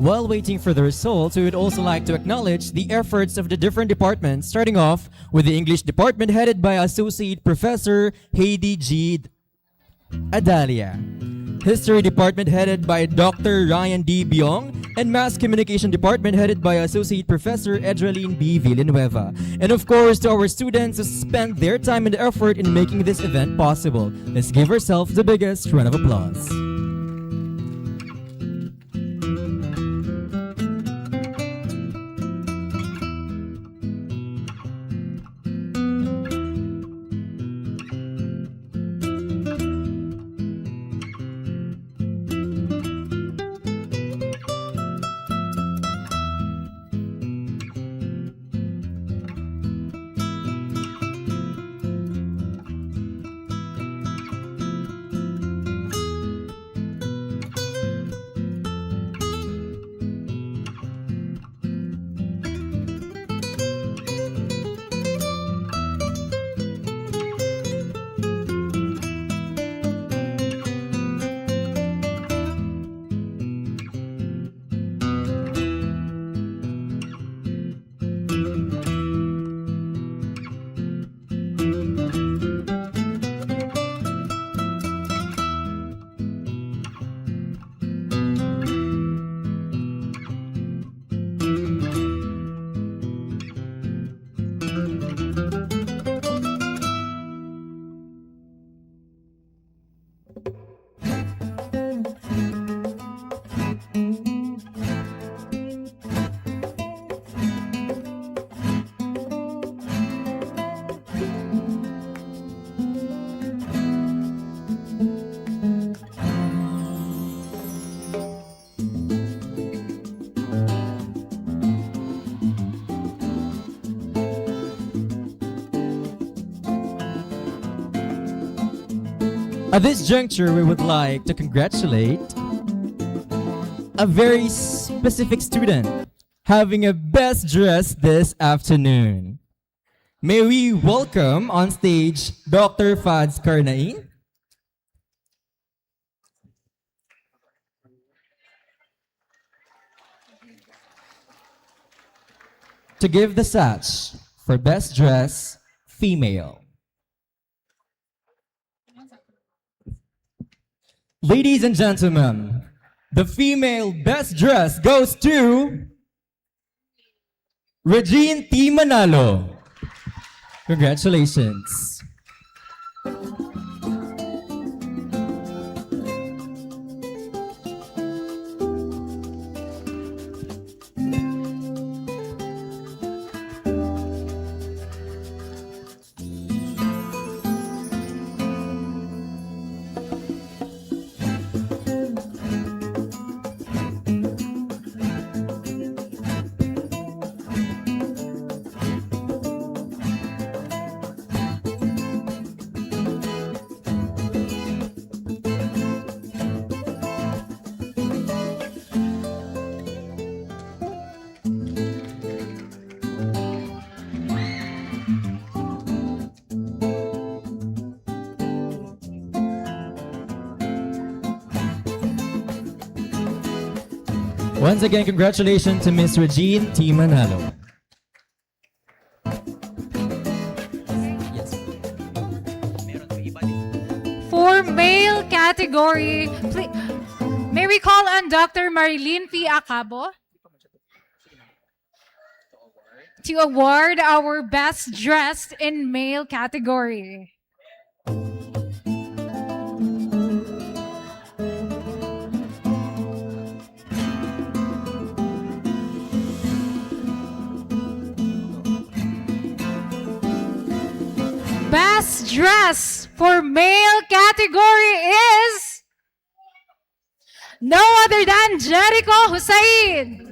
While waiting for the results, we would also like to acknowledge the efforts of the different departments, starting off with the English department headed by Associate Professor Heidi G. Adalia, History department headed by Dr. Ryan D. Biong, and Mass Communication department headed by Associate Professor Edraline B. Villanueva. And of course, to our students who spent their time and effort in making this event possible. Let's give ourselves the biggest round of applause. At this juncture, we would like to congratulate a very specific student having a best dress this afternoon. May we welcome on stage Dr. Fads Karnain, to give the sash for best dress female. Ladies and gentlemen, the female best dress goes to Regine T. Manalo. Congratulations. Once again, congratulations to Miss Regine T. Manalo. For male category, may we call on Dr. Marilyn P. Acabo to award our best dressed in male category. Best dress for male category is no other than Jericho Hussein.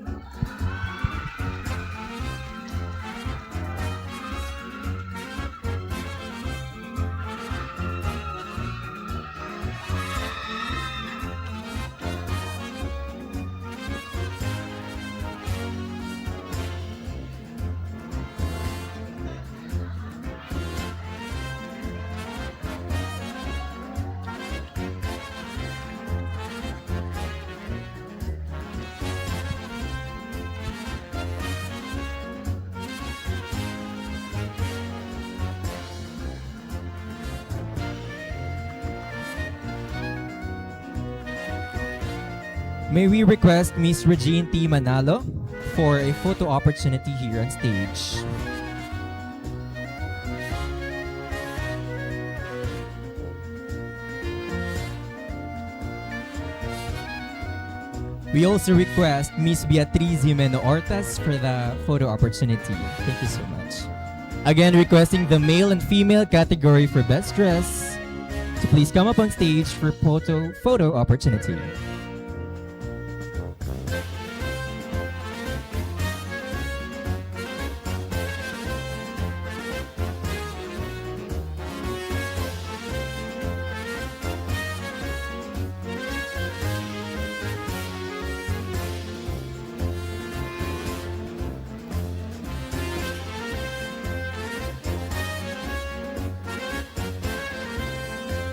May we request Miss Regine T. Manalo for a photo opportunity here on stage. We also request Miss Beatriz Jimeno Ortas for the photo opportunity. Thank you so much. Again, requesting the male and female category for best dress to please come up on stage for photo opportunity.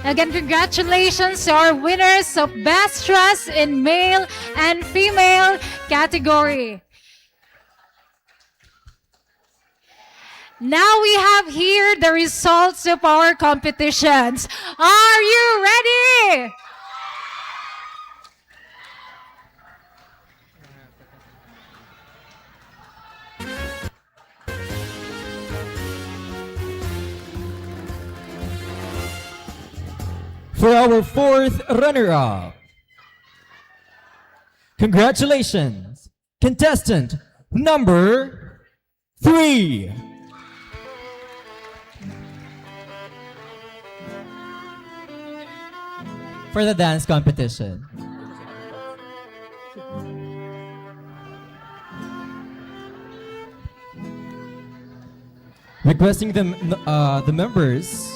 Again, congratulations to our winners of Best Dress in Male and Female category. Now we have here the results of our competitions. Are you ready? For our fourth runner-up, congratulations, contestant number 3. For the dance competition. Requesting the members.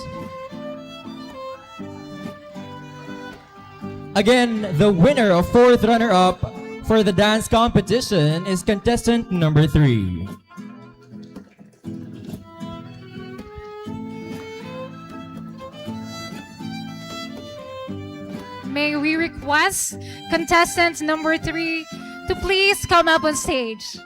Again, the winner of fourth runner-up for the dance competition is contestant number 3. May we request contestant number 3 to please come up on stage.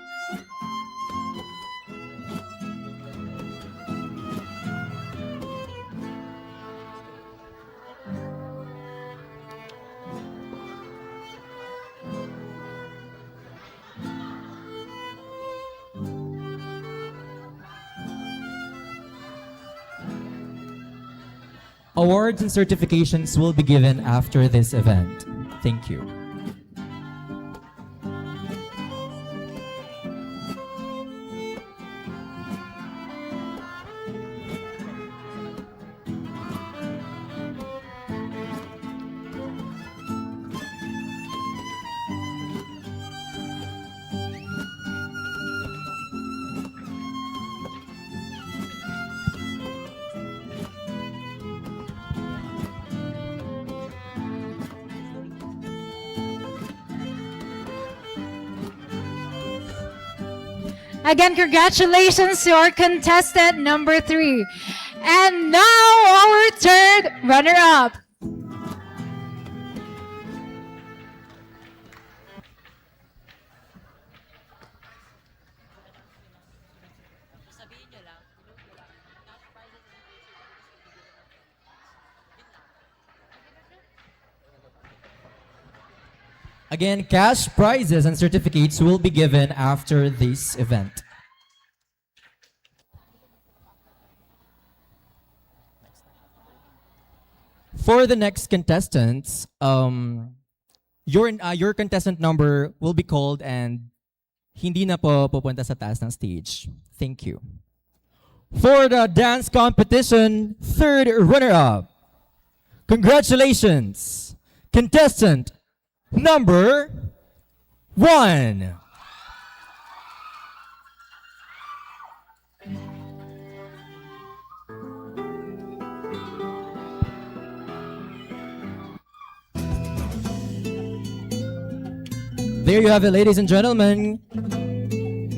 Awards and certifications will be given after this event. Thank you. Again, congratulations to our contestant number 3. And now our third runner-up. Again, cash prizes and certificates will be given after this event. For the next contestants, your contestant number will be called and hindi na po pupunta sa taas ng stage. Thank you. For the dance competition, third runner-up. Congratulations, contestant number 1. There you have it, ladies and gentlemen.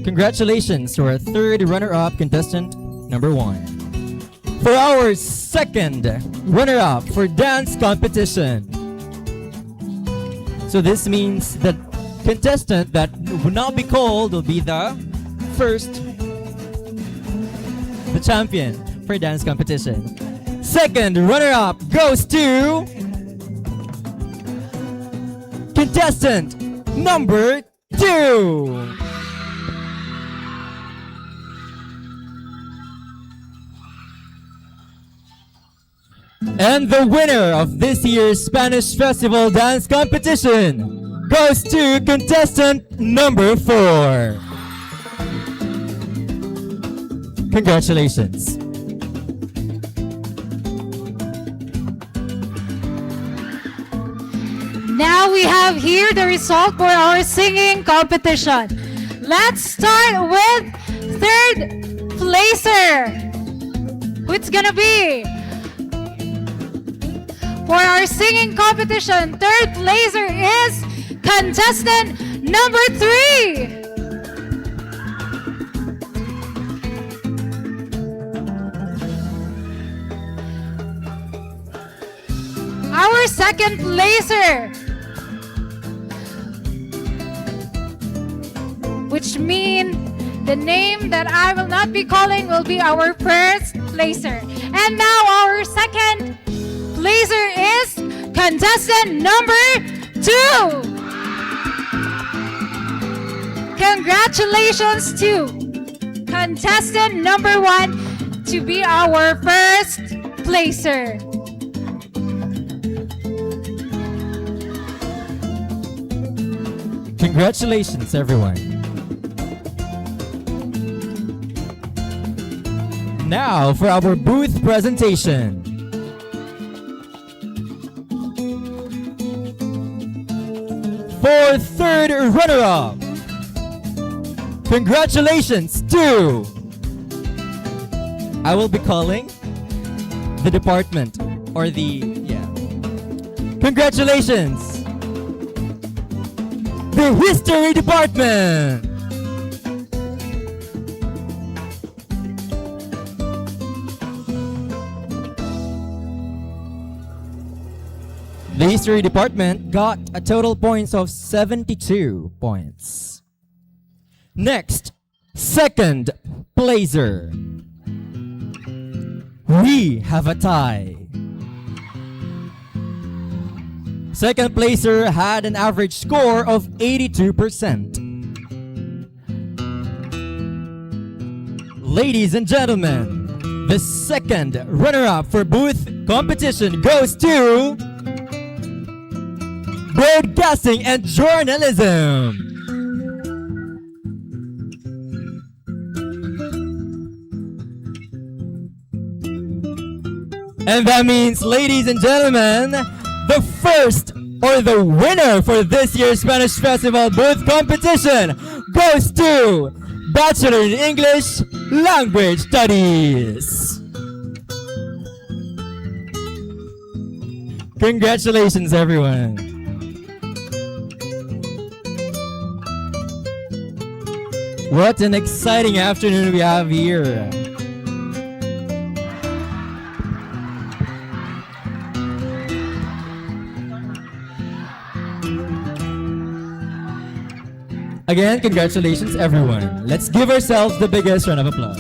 Congratulations to our third runner-up contestant number 1. For our second runner-up for dance competition. So this means that contestant that will not be called will be the champion for dance competition. Second runner-up goes to contestant number 2. And the winner of this year's Spanish Festival Dance Competition goes to contestant number 4. Congratulations. Now we have here the result for our singing competition. Let's start with third placer. Who it's gonna be? For our singing competition, third placer is contestant number 3. Our second placer, which means the name that I will not be calling will be our first placer. And now our second placer is contestant number 2. Congratulations to contestant number 1 to be our first placer. Congratulations, everyone. Now for our booth presentation. For third runner-up, congratulations to, I will be calling the department or congratulations, the history department. The history department got a total points of 72 points. Next, second placer. We have a tie. Second placer had an average score of 82%. Ladies and gentlemen, the second runner-up for booth competition goes to Broadcasting and Journalism. And that means, ladies and gentlemen, the first or the winner for this year's Spanish Festival Booth Competition goes to Bachelor in English Language Studies. Congratulations, everyone. What an exciting afternoon we have here. Again, congratulations, everyone. Let's give ourselves the biggest round of applause.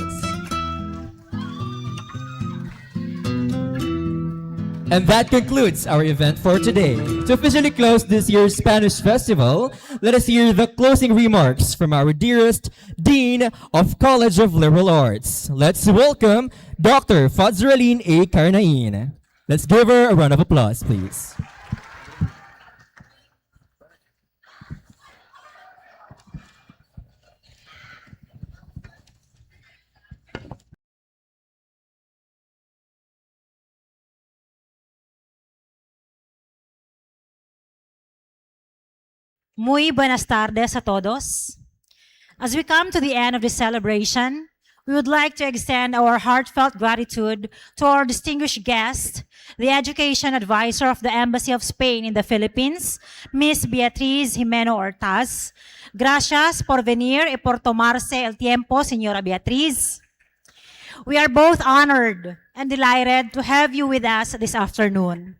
And that concludes our event for today. To officially close this year's Spanish Festival, let us hear the closing remarks from our dearest Dean of College of Liberal Arts. Let's welcome Dr. Fadzraline A. Carnain. Let's give her a round of applause, please. Muy buenas tardes a todos. As we come to the end of this celebration, we would like to extend our heartfelt gratitude to our distinguished guest, the Education Advisor of the Embassy of Spain in the Philippines, Miss Beatriz Jimeno Ortaz. Gracias por venir y por tomarse el tiempo, Señora Beatriz. We are both honored and delighted to have you with us this afternoon.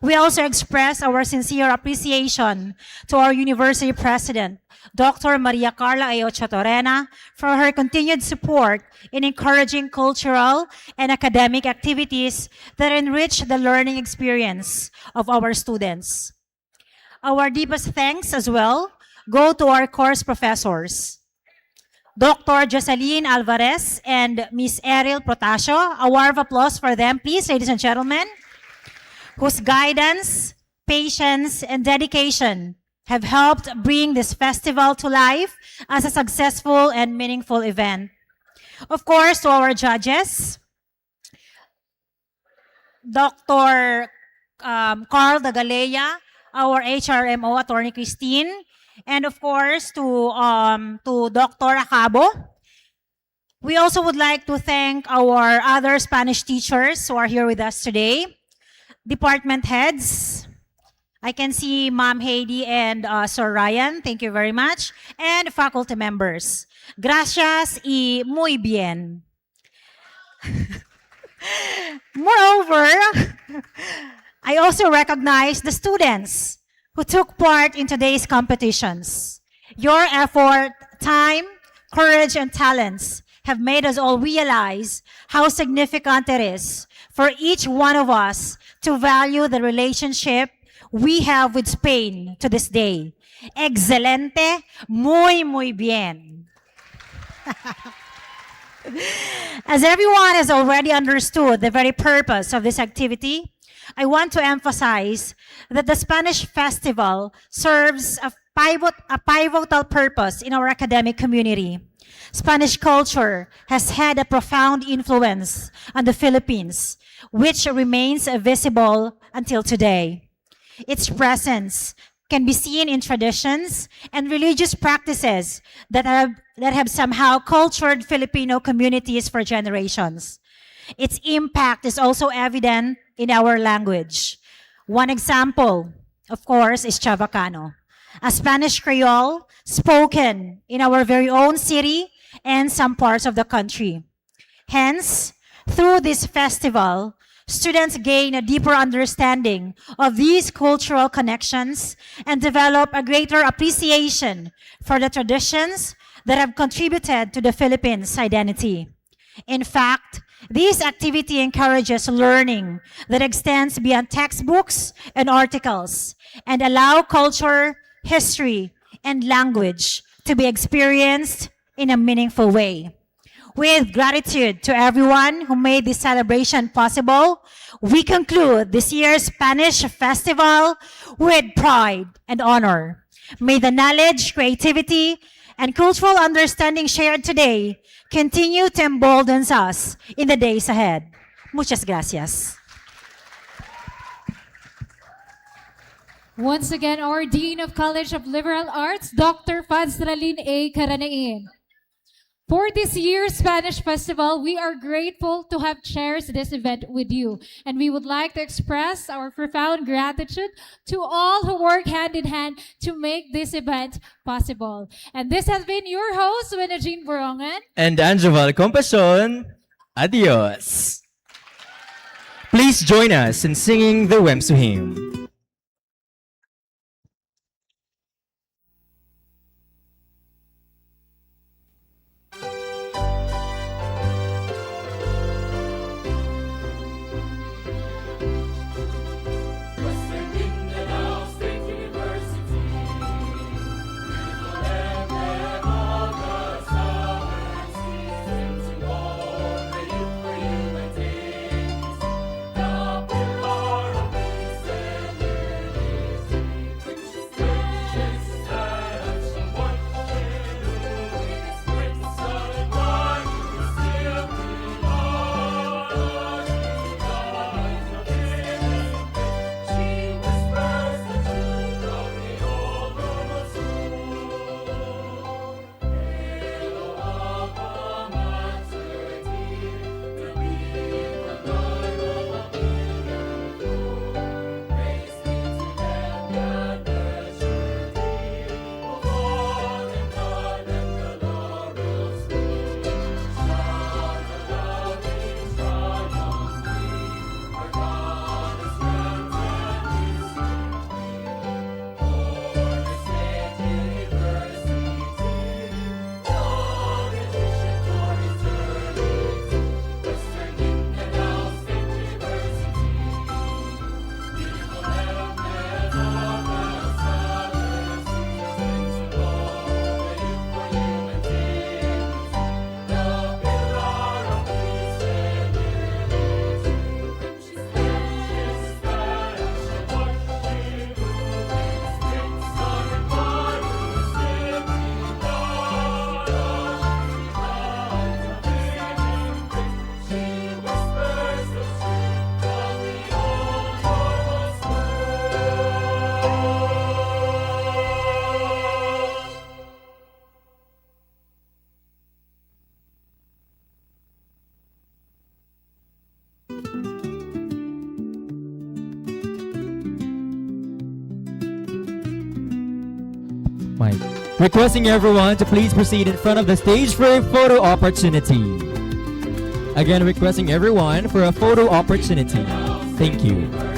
We also express our sincere appreciation to our University President, Dr. Maria Carla A. Ochotorena, for her continued support in encouraging cultural and academic activities that enrich the learning experience of our students. Our deepest thanks as well go to our course professors, Dr. Jocelyn Alvarez and Ms. Ariel Protasio. A word of applause for them, please, ladies and gentlemen, whose guidance, patience, and dedication have helped bring this festival to life as a successful and meaningful event. Of course, to our judges, Dr. Carl Dagalea, our HRMO, Attorney Christine, and of course to Dr. Acabo. We also would like to thank our other Spanish teachers who are here with us today, department heads. I can see Ma'am Heidi and Sir Ryan. Thank you very much. And faculty members. Gracias y muy bien. Moreover, I also recognize the students who took part in today's competitions. Your effort, time, courage, and talents have made us all realize how significant it is for each one of us to value the relationship we have with Spain to this day. Excelente, muy bien. As everyone has already understood the very purpose of this activity, I want to emphasize that the Spanish Festival serves a pivotal purpose in our academic community. Spanish culture has had a profound influence on the Philippines, which remains visible until today. Its presence can be seen in traditions and religious practices that have somehow cultured Filipino communities for generations. Its impact is also evident in our language. One example, of course, is Chavacano, a Spanish Creole spoken in our very own city and some parts of the country. Hence, through this festival, students gain a deeper understanding of these cultural connections and develop a greater appreciation for the traditions that have contributed to the Philippines' identity. In fact, this activity encourages learning that extends beyond textbooks and articles and allow culture, history, and language to be experienced in a meaningful way. With gratitude to everyone who made this celebration possible, we conclude this year's Spanish Festival with pride and honor. May the knowledge, creativity, and cultural understanding shared today continue to embolden us in the days ahead. Muchas gracias. Once again, our Dean of College of Liberal Arts, Dr. Fadzraline A. Caranain. For this year's Spanish Festival, we are grateful to have chaired this event with you. And we would like to express our profound gratitude to all who work hand in hand to make this event possible. And this has been your host, Wenajin Borongan. And Anjoval Compasion. Adios. Please join us in singing the Wemsu hymn. mic. Requesting everyone to please proceed in front of the stage for a photo opportunity. Again, requesting everyone for a photo opportunity. Thank you.